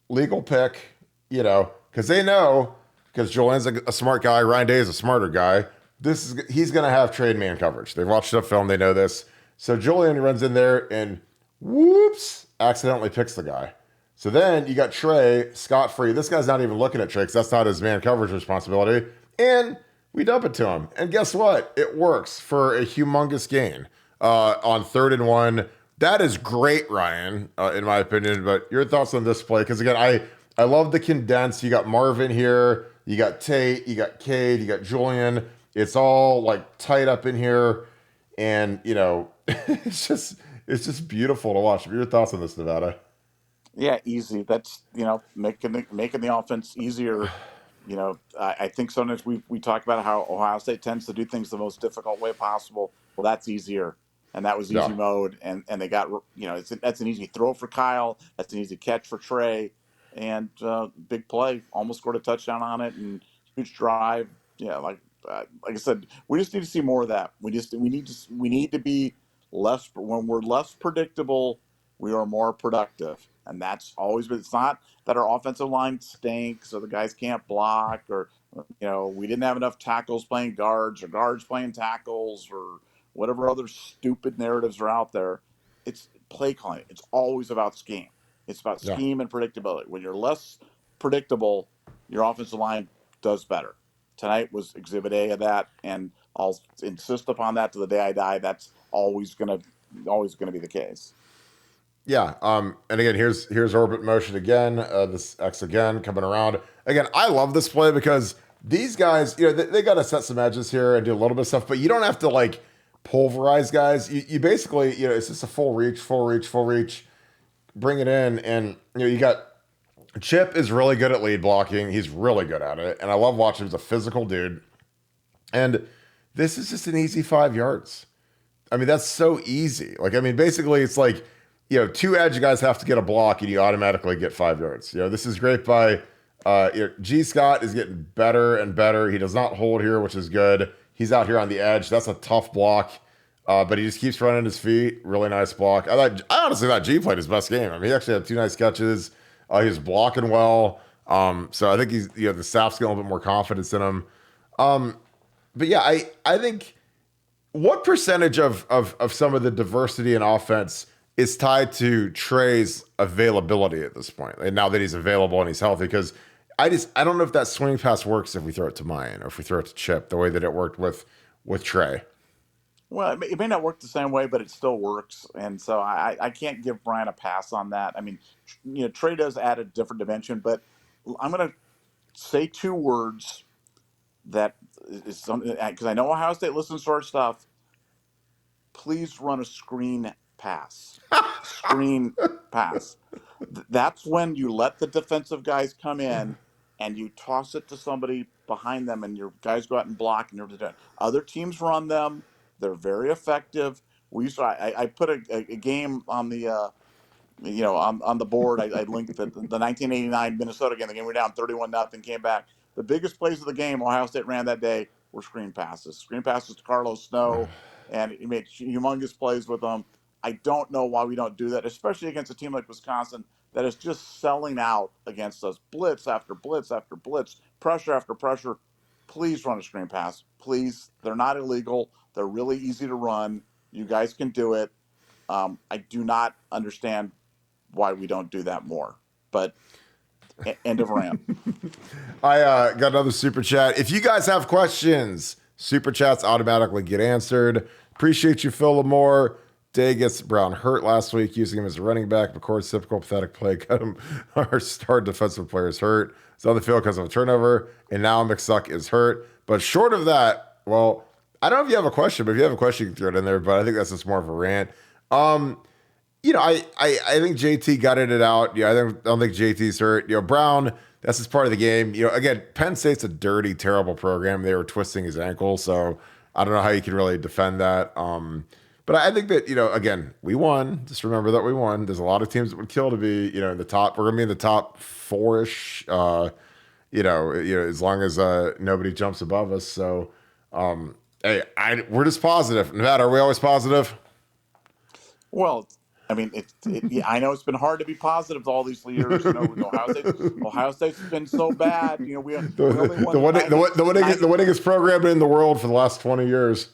Legal pick, because they know, because Julian's a smart guy, Ryan Day is a smarter guy. He's going to have trade man coverage. They've watched the film, they know this. So Julian runs in there and whoops, accidentally picks the guy. So then you got Trey scot-free. This guy's not even looking at Trey because that's not his man coverage responsibility. And we dump it to him. And guess what? It works for a humongous gain on 3rd and 1. That is great, Ryan, in my opinion. But your thoughts on this play? Because again, I love the condense. You got Marvin here. You got Tate, you got Cade, you got Julian. It's all like tight up in here, and it's just beautiful to watch. Your thoughts on this, Nevada? Yeah, easy. That's making the offense easier. I think sometimes we talk about how Ohio State tends to do things the most difficult way possible. Well, that's easier, and that was easy mode, and they got that's an easy throw for Kyle. That's an easy catch for Trey. And big play, almost scored a touchdown on it, and huge drive. Yeah, like I said, we just need to see more of that. We need to be less. When we're less predictable, we are more productive, and that's always been. It's not that our offensive line stinks or the guys can't block or we didn't have enough tackles playing guards or guards playing tackles or whatever other stupid narratives are out there. It's play calling. It's always about scheme. It's about scheme and predictability. When you're less predictable, your offensive line does better. Tonight was exhibit A of that, and I'll insist upon that to the day I die. That's always gonna be the case. Yeah. And again, here's orbit motion again. This X again coming around. Again, I love this play because these guys, they got to set some edges here and do a little bit of stuff, but you don't have to like pulverize guys. You basically, it's just a full reach, bring it in, and you got Chip is really good at lead blocking. He's really good at it, and I love watching him. He's a physical dude, and this is just an easy 5 yards. I mean, that's so easy. Like, I mean, basically, it's like, two edge guys have to get a block, and you automatically get 5 yards. This is great by G. Scott is getting better and better. He does not hold here, which is good. He's out here on the edge. That's a tough block, but he just keeps running his feet. Really nice block. I honestly thought G played his best game. I mean, he actually had 2 nice catches. He was blocking well. So I think he's, the staff's getting a little bit more confidence in him. But yeah, I think what percentage of some of the diversity in offense is tied to Trey's availability at this point, and now that he's available and he's healthy? Because I don't know if that swing pass works if we throw it to Mayan or if we throw it to Chip the way that it worked with Trey. Well, it may not work the same way, but it still works, and so I can't give Brian a pass on that. I mean, Trey does add a different dimension, but I'm going to say 2 words that is something, because I know Ohio State listens to our stuff. Please run a screen pass. Screen pass. That's when you let the defensive guys come in and you toss it to somebody behind them, and your guys go out and block. And other teams run them. They're very effective. I put a game on the on the board. I linked the 1989 Minnesota game. The game we were down 31-0, came back. The biggest plays of the game Ohio State ran that day were screen passes. Screen passes to Carlos Snow, and he made humongous plays with them. I don't know why we don't do that, especially against a team like Wisconsin that is just selling out against us. Blitz after blitz after blitz, pressure after pressure. Please run a screen pass. Please. They're not illegal. They're really easy to run. You guys can do it. I do not understand why we don't do that more. But end of rant. I got another super chat. If you guys have questions, super chats automatically get answered. Appreciate you, Phil Lamore. Day gets Brown hurt last week, using him as a running back. McCord's typical pathetic play got him. Our star defensive players hurt. He's on the field because of a turnover, and now McSuck is hurt. But short of that, well, I don't know if you have a question, but if you have a question, you can throw it in there. But I think that's just more of a rant. I think JT gutted it out. I don't think JT's hurt. Brown, that's just part of the game. Again, Penn State's a dirty, terrible program. They were twisting his ankle, so I don't know how you can really defend that. But I think that, again, we won. Just remember that we won. There's a lot of teams that would kill to be, in the top. We're going to be in the top 4-ish, as long as nobody jumps above us. So, hey, we're just positive. Nevada, are we always positive? Well, I mean, I know it's been hard to be positive all these years. Ohio State's been so bad. We only won the winningest program in the world for the last 20 years.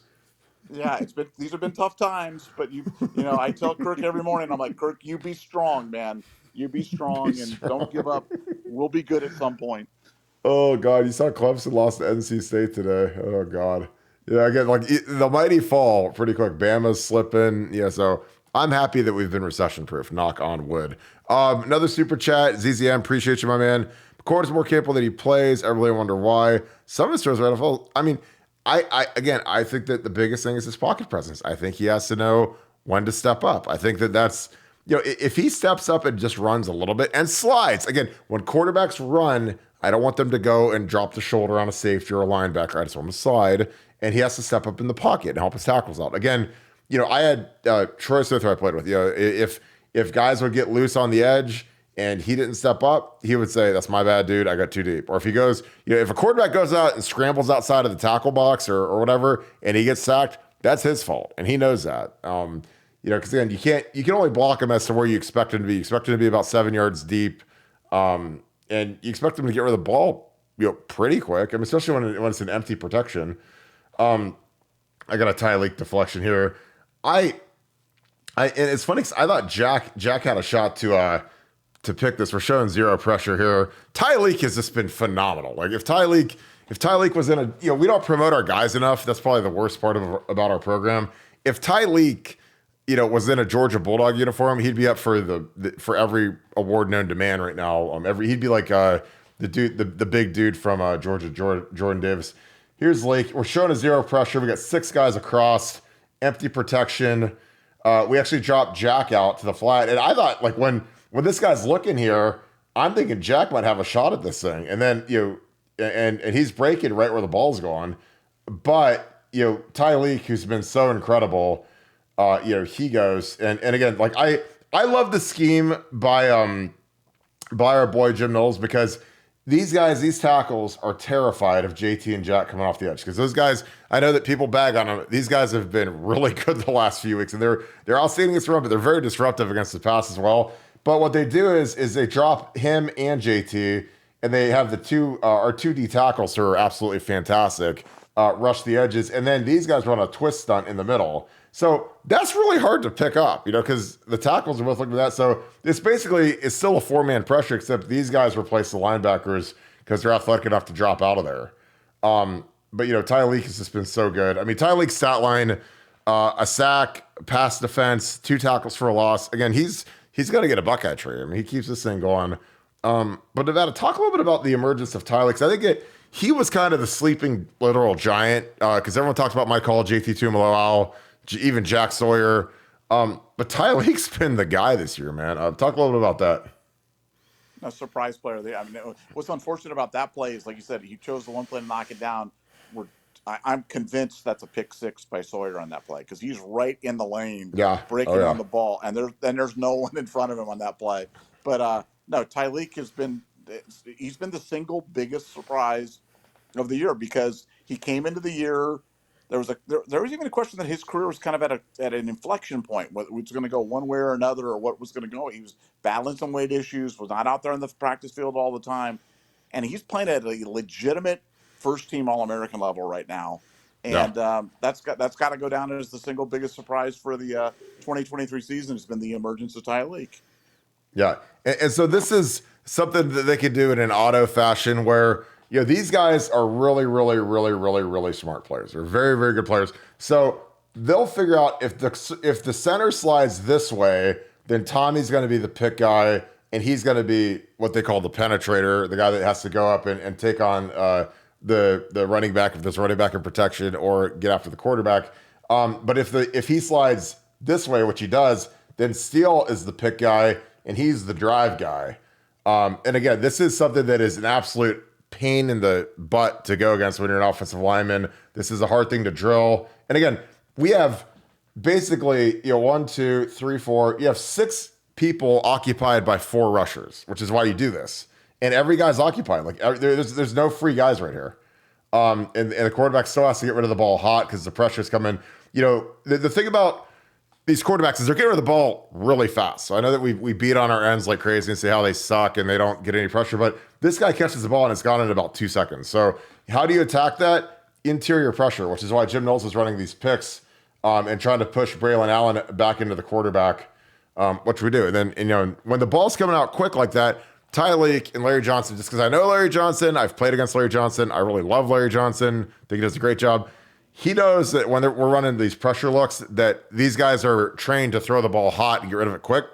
Yeah, these have been tough times, but I tell Kirk every morning, I'm like, Kirk, you be strong, man. You be strong and don't give up. We'll be good at some point. Oh God, you saw Clemson lost to NC State today. Oh God. Yeah, again, like the mighty fall pretty quick. Bama's slipping. Yeah, so I'm happy that we've been recession proof. Knock on wood. Another super chat. ZZM, appreciate you, my man. McCord is more capable than he plays. I really wonder why. Some of his throws are NFL. I mean, I think that the biggest thing is his pocket presence. I think he has to know when to step up. I think that's, if he steps up and just runs a little bit and slides. Again, when quarterbacks run, I don't want them to go and drop the shoulder on a safety or a linebacker. I just want him to slide, and he has to step up in the pocket and help his tackles out. Again, I had Troy Smith who I played with. If guys would get loose on the edge and he didn't step up, he would say, "That's my bad, dude. I got too deep." Or if he goes, if a quarterback goes out and scrambles outside of the tackle box or whatever, and he gets sacked, that's his fault, and he knows that. Because again, you can only block him as to where you expect him to be. You expect him to be about 7 yards deep, and you expect him to get rid of the ball, pretty quick. I mean, especially when it's an empty protection. I got a tie leak deflection here. And it's funny because I thought Jack had a shot to to pick this. We're showing zero pressure here. Tyreek has just been phenomenal. Like if Tyreek was in a, we don't promote our guys enough. That's probably the worst part about our program. If Tyreek, was in a Georgia Bulldog uniform, he'd be up for for every award known to man right now. He'd be like the big dude from Georgia, Jordan Davis. Here's Lake. We're showing a zero pressure. We got 6 guys across, empty protection. We actually dropped Jack out to the flat, and I thought like when this guy's looking here, I'm thinking Jack might have a shot at this thing, and then and he's breaking right where the ball's going, but Tyreek, who's been so incredible, he goes and again like I love the scheme by our boy Jim Knowles because. These tackles are terrified of JT and Jack coming off the edge because those guys, I know that people bag on them. These guys have been really good the last few weeks, and they're outstanding against the run, but they're very disruptive against the pass as well. But what they do is they drop him and JT, and they have our 2D tackles who are absolutely fantastic, rush the edges, and then these guys run a twist stunt in the middle. So that's really hard to pick up, because the tackles are both looking at that. So it's still a 4-man pressure, except these guys replace the linebackers because they're athletic enough to drop out of there. But Tyreek has just been so good. I mean, Tyreek's stat line, a sack, pass defense, 2 tackles for a loss. Again, he's going to get a Buckeye tree. I mean, he keeps this thing going. But Nevada, talk a little bit about the emergence of Tyreek. I think he was kind of the sleeping literal giant because everyone talks about Mike Hall, JT Tuimoloau, even Jack Sawyer. But Tyreek's been the guy this year, man. Talk a little bit about that. A surprise player. I mean, what's unfortunate about that play is, like you said, he chose the one play to knock it down. I'm convinced that's a pick 6 by Sawyer on that play because he's right in the lane, breaking on the ball, and there's no one in front of him on that play. But no, Tyreek he's been the single biggest surprise of the year because he came into the year. There was even a question that his career was kind of at an inflection point, whether it was going to go one way or another, or what was going to go. He was battling some weight issues, was not out there in the practice field all the time, and he's playing at a legitimate first-team All-American level right now. And that's got to go down as the single biggest surprise for the 2023 season. Has been the emergence of Tyreek. Yeah, and so this is something that they could do in an auto fashion where. These guys are really, really, really, really, really smart players. They're very, very good players. So they'll figure out if the center slides this way, then Tommy's going to be the pick guy, and he's going to be what they call the penetrator, the guy that has to go up and take on the running back if there's running back in protection or get after the quarterback. But if he slides this way, which he does, then Steele is the pick guy, and he's the drive guy. And again, this is something that is an absolute pain in the butt to go against when you're an offensive lineman. This is a hard thing to drill. And again, we have basically 1, 2, 3, 4. You have 6 people occupied by 4 rushers, which is why you do this. And every guy's occupied. Like there's no free guys right here. And the quarterback still has to get rid of the ball hot because the pressure's coming. The thing about these quarterbacks is they're getting rid of the ball really fast. So I know that we beat on our ends like crazy and say how they suck and they don't get any pressure, but this guy catches the ball and it's gone in about 2 seconds. So how do you attack that? Interior pressure, which is why Jim Knowles is running these picks and trying to push Braylon Allen back into the quarterback, which we do. And then, when the ball's coming out quick like that, Tyreek and Larry Johnson, just because I know Larry Johnson, I've played against Larry Johnson. I really love Larry Johnson. I think he does a great job. He knows that when we're running these pressure looks, that these guys are trained to throw the ball hot and get rid of it quick.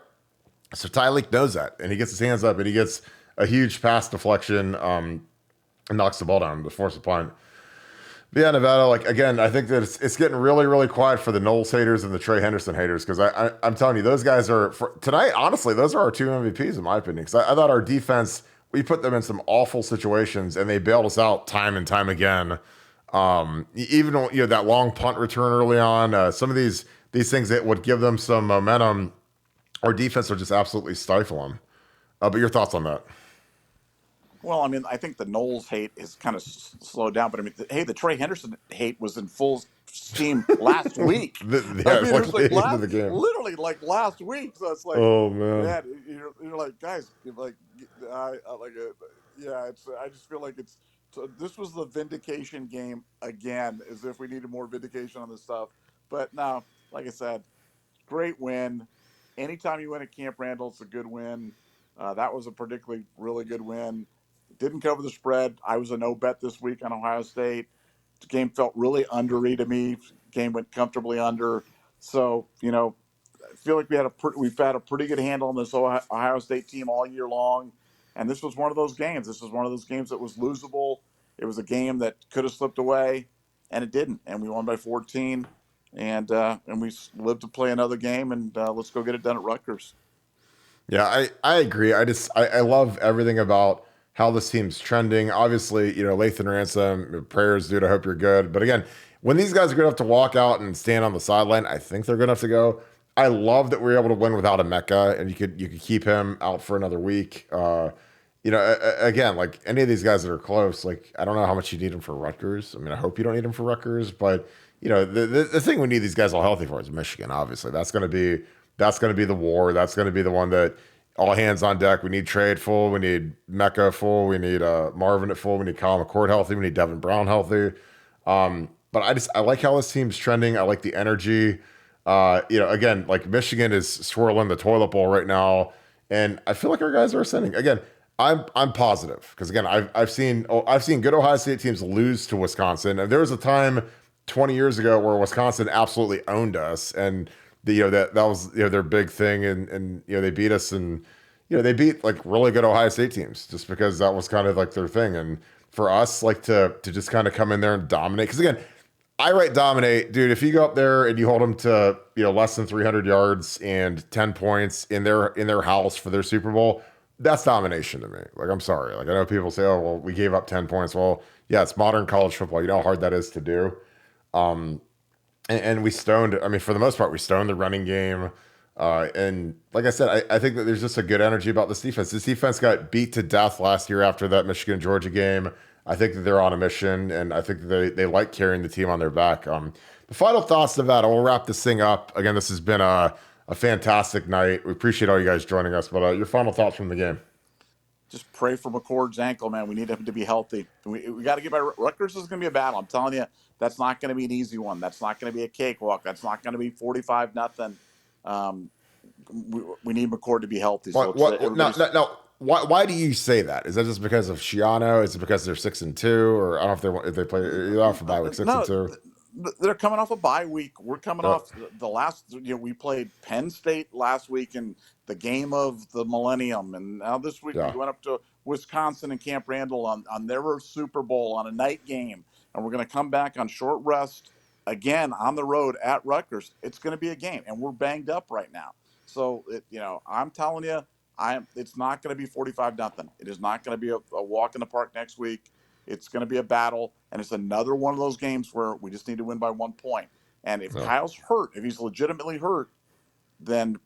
So Tyreek knows that, and he gets his hands up, and he gets a huge pass deflection and knocks the ball down to force a punt. But yeah, Nevada, again, I think that it's getting really, really quiet for the Knowles haters and the Trey Henderson haters because I'm telling you, those guys are, tonight, honestly, those are our 2 MVPs in my opinion because I thought our defense, we put them in some awful situations, and they bailed us out time and time again. Even that long punt return early on, some of these things that would give them some momentum, our defense will just absolutely stifle them. But your thoughts on that? Well, I mean, I think the Knowles hate is kind of slowed down, but I mean, the Trey Henderson hate was in full steam last week. It was literally like last week. So it's like, oh man, you're like, guys, I just feel like this was the vindication game again, as if we needed more vindication on this stuff. But no, like I said, great win. Anytime you win at Camp Randall, it's a good win. That was a particularly really good win. Didn't cover the spread. I was a no bet this week on Ohio State. The game felt really undery to me. Game went comfortably under. So, I feel like we've had a pretty good handle on this Ohio State team all year long, and this was one of those games. This was one of those games that was losable. It was a game that could have slipped away, and it didn't. And we won by 14, and we lived to play another game. And let's go get it done at Rutgers. Yeah, I agree. I love everything about how this team's trending. Obviously, Lathan Ransom, prayers, dude. I hope you're good. But again, when these guys are good enough to walk out and stand on the sideline, I think they're good enough to go. I love that we were able to win without a Mecca, and you could keep him out for another week. Again, like any of these guys that are close, like I don't know how much you need him for Rutgers. I mean, I hope you don't need him for Rutgers, but the thing we need these guys all healthy for is Michigan. Obviously, that's gonna be the war. That's gonna be the one that all hands on deck. We need Trey at full. We need Mecca full. We need Marvin at full. We need Kyle McCord healthy. We need Devin Brown healthy. But I like how this team's trending. I like the energy. Again, like Michigan is swirling the toilet bowl right now, and I feel like our guys are ascending. Again, I'm positive because again, I've seen good Ohio State teams lose to Wisconsin, and there was a time 20 years ago where Wisconsin absolutely owned us, and that was their big thing, and they beat us, and they beat like really good Ohio State teams just because that was kind of like their thing, and for us like to just kind of come in there and dominate because again. I write dominate, dude. If you go up there and you hold them to less than 300 yards and 10 points in their house for their Super Bowl, that's domination to me. Like I'm sorry. Like I know people say, oh well, we gave up 10 points. Well, yeah, it's modern college football. You know how hard that is to do. And we stoned. I mean, for the most part, we stoned the running game. And like I said, I think that there's just a good energy about this defense. This defense got beat to death last year after that Michigan Georgia game. I think that they're on a mission, and I think that they like carrying the team on their back. The final thoughts of that, we'll wrap this thing up. Again, this has been a fantastic night. We appreciate all you guys joining us, but your final thoughts from the game. Just pray for McCord's ankle, man. We need him to be healthy. We got to get by. Rutgers is going to be a battle. I'm telling you, that's not going to be an easy one. That's not going to be a cakewalk. That's not going to be 45-0. We need McCord to be healthy. So no. Why do you say that? Is that just because of Shiano? Is it because they're 6-2, or I don't know if they play? You're off for bye week 6-2. They're coming off a bye week. We're coming off the last. We played Penn State last week in the game of the millennium, and now this week we went up to Wisconsin and Camp Randall on their Super Bowl on a night game, and we're going to come back on short rest again on the road at Rutgers. It's going to be a game, and we're banged up right now. So I'm telling you. It's not going to be 45-0. It is not going to be a walk in the park next week. It's going to be a battle, and it's another one of those games where we just need to win by 1 point. And if Kyle's hurt, if he's legitimately hurt, then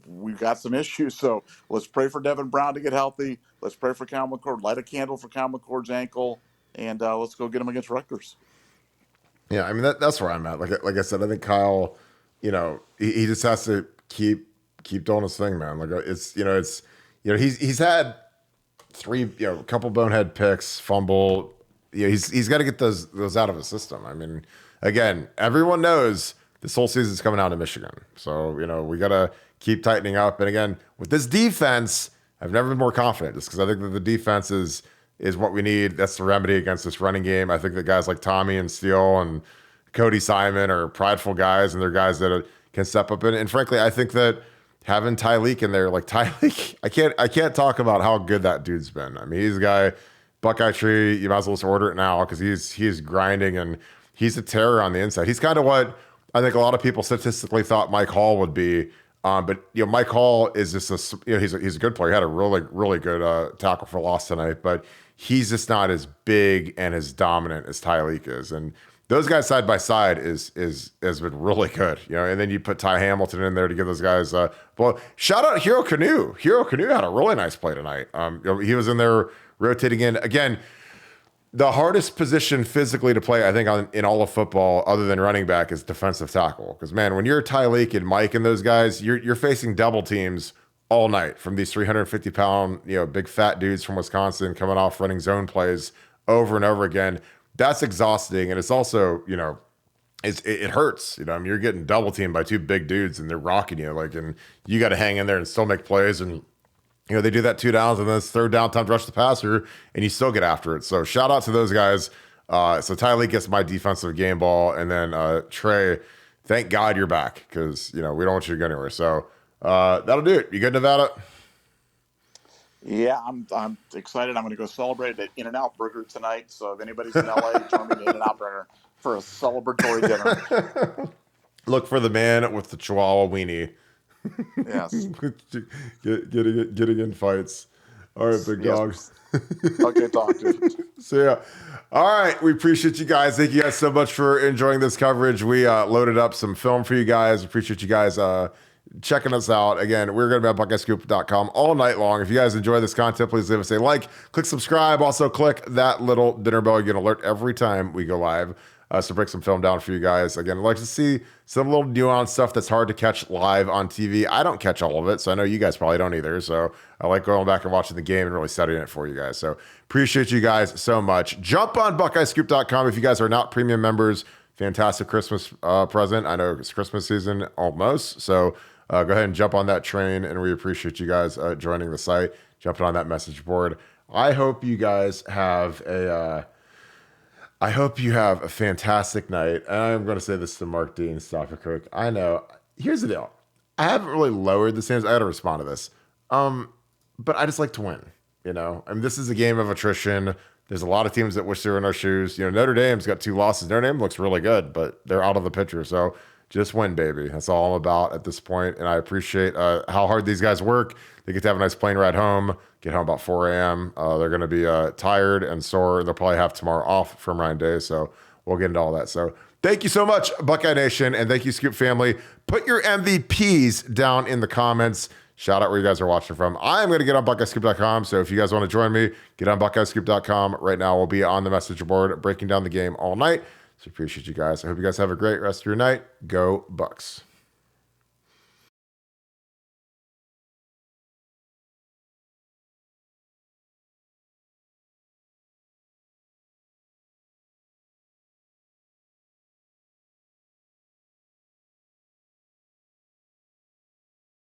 we've got some issues. So let's pray for Devin Brown to get healthy. Let's pray for Kyle McCord. Light a candle for Kyle McCord's ankle, and let's go get him against Rutgers. Yeah, I mean that's where I'm at. Like I said, I think Kyle, he just has to keep doing his thing, man. Like he's had a couple bonehead picks, fumble. He's got to get those out of his system. I mean, again, everyone knows this whole season's coming out of Michigan, so we got to keep tightening up. And again, with this defense, I've never been more confident, just because I think that the defense is what we need. That's the remedy against this running game. I think that guys like Tommy and Steele and Cody Simon are prideful guys, and they're guys that can step up. And frankly, I think that having Tyleek in there, like Tyleek, I can't talk about how good that dude's been. I mean, he's a guy, Buckeye Tree, you might as well just order it now because he's grinding and he's a terror on the inside. He's kind of what I think a lot of people statistically thought Mike Hall would be. But Mike Hall is just he's a good player. He had a really good tackle for loss tonight, but he's just not as big and as dominant as Tyleek is. And those guys side by side has been really good, and then you put Ty Hamilton in there to give those guys. Well, shout out Hero Canoe. Hero Canoe had a really nice play tonight. He was in there rotating in again. The hardest position physically to play, I think, in all of football, other than running back, is defensive tackle. Because man, when you're Tyleek and Mike and those guys, you're facing double teams all night from these 350-pound, big fat dudes from Wisconsin coming off running zone plays over and over again. That's exhausting, and it's also, it hurts. I mean, you're getting double teamed by two big dudes, and they're rocking you, and you got to hang in there and still make plays. And they do that 2 downs and then it's third down time to rush the passer, and you still get after it. So shout out to those guys. So Tylee gets my defensive game ball, and then Trey, thank God you're back, because we don't want you to go anywhere. So that'll do it. You good, Nevada? Yeah, I'm excited. I'm going to go celebrate at In-N-Out Burger tonight. So if anybody's in LA, join me at In-N-Out Burger for a celebratory dinner. Look for the man with the Chihuahua weenie. Yes. Getting in fights. All right, big dog. Okay, talk to you. So yeah. All right, we appreciate you guys. Thank you guys so much for enjoying this coverage. We loaded up some film for you guys. Appreciate you guys checking us out. Again, we're going to be at BuckeyeScoop.com all night long. If you guys enjoy this content, please leave us a like, click subscribe. Also, click that little dinner bell. You get an alert every time we go live. So break some film down for you guys. Again, I'd like to see some little nuanced stuff that's hard to catch live on TV. I don't catch all of it, so I know you guys probably don't either. So I like going back and watching the game and really studying it for you guys. So appreciate you guys so much. Jump on BuckeyeScoop.com if you guys are not premium members. Fantastic Christmas present. I know it's Christmas season almost, so go ahead and jump on that train, and we appreciate you guys joining the site, jumping on that message board. I hope you guys have a fantastic night. And I'm going to say this to Mark Dean, Stop It Cook. I know. Here's the deal. I haven't really lowered the standards. I got to respond to this. But I just like to win, I mean, this is a game of attrition. There's a lot of teams that wish they were in our shoes. Notre Dame's got 2 losses. Notre Dame looks really good, but they're out of the picture. So just win, baby. That's all I'm about at this point. And I appreciate how hard these guys work. They get to have a nice plane ride home, get home about 4 a.m. They're going to be tired and sore. They'll probably have tomorrow off from Ryan Day. So we'll get into all that. So thank you so much, Buckeye Nation. And thank you, Scoop family. Put your MVPs down in the comments. Shout out where you guys are watching from. I'm going to get on BuckeyeScoop.com. So if you guys want to join me, get on BuckeyeScoop.com. Right now, we'll be on the message board breaking down the game all night. So appreciate you guys. I hope you guys have a great rest of your night. Go Bucks.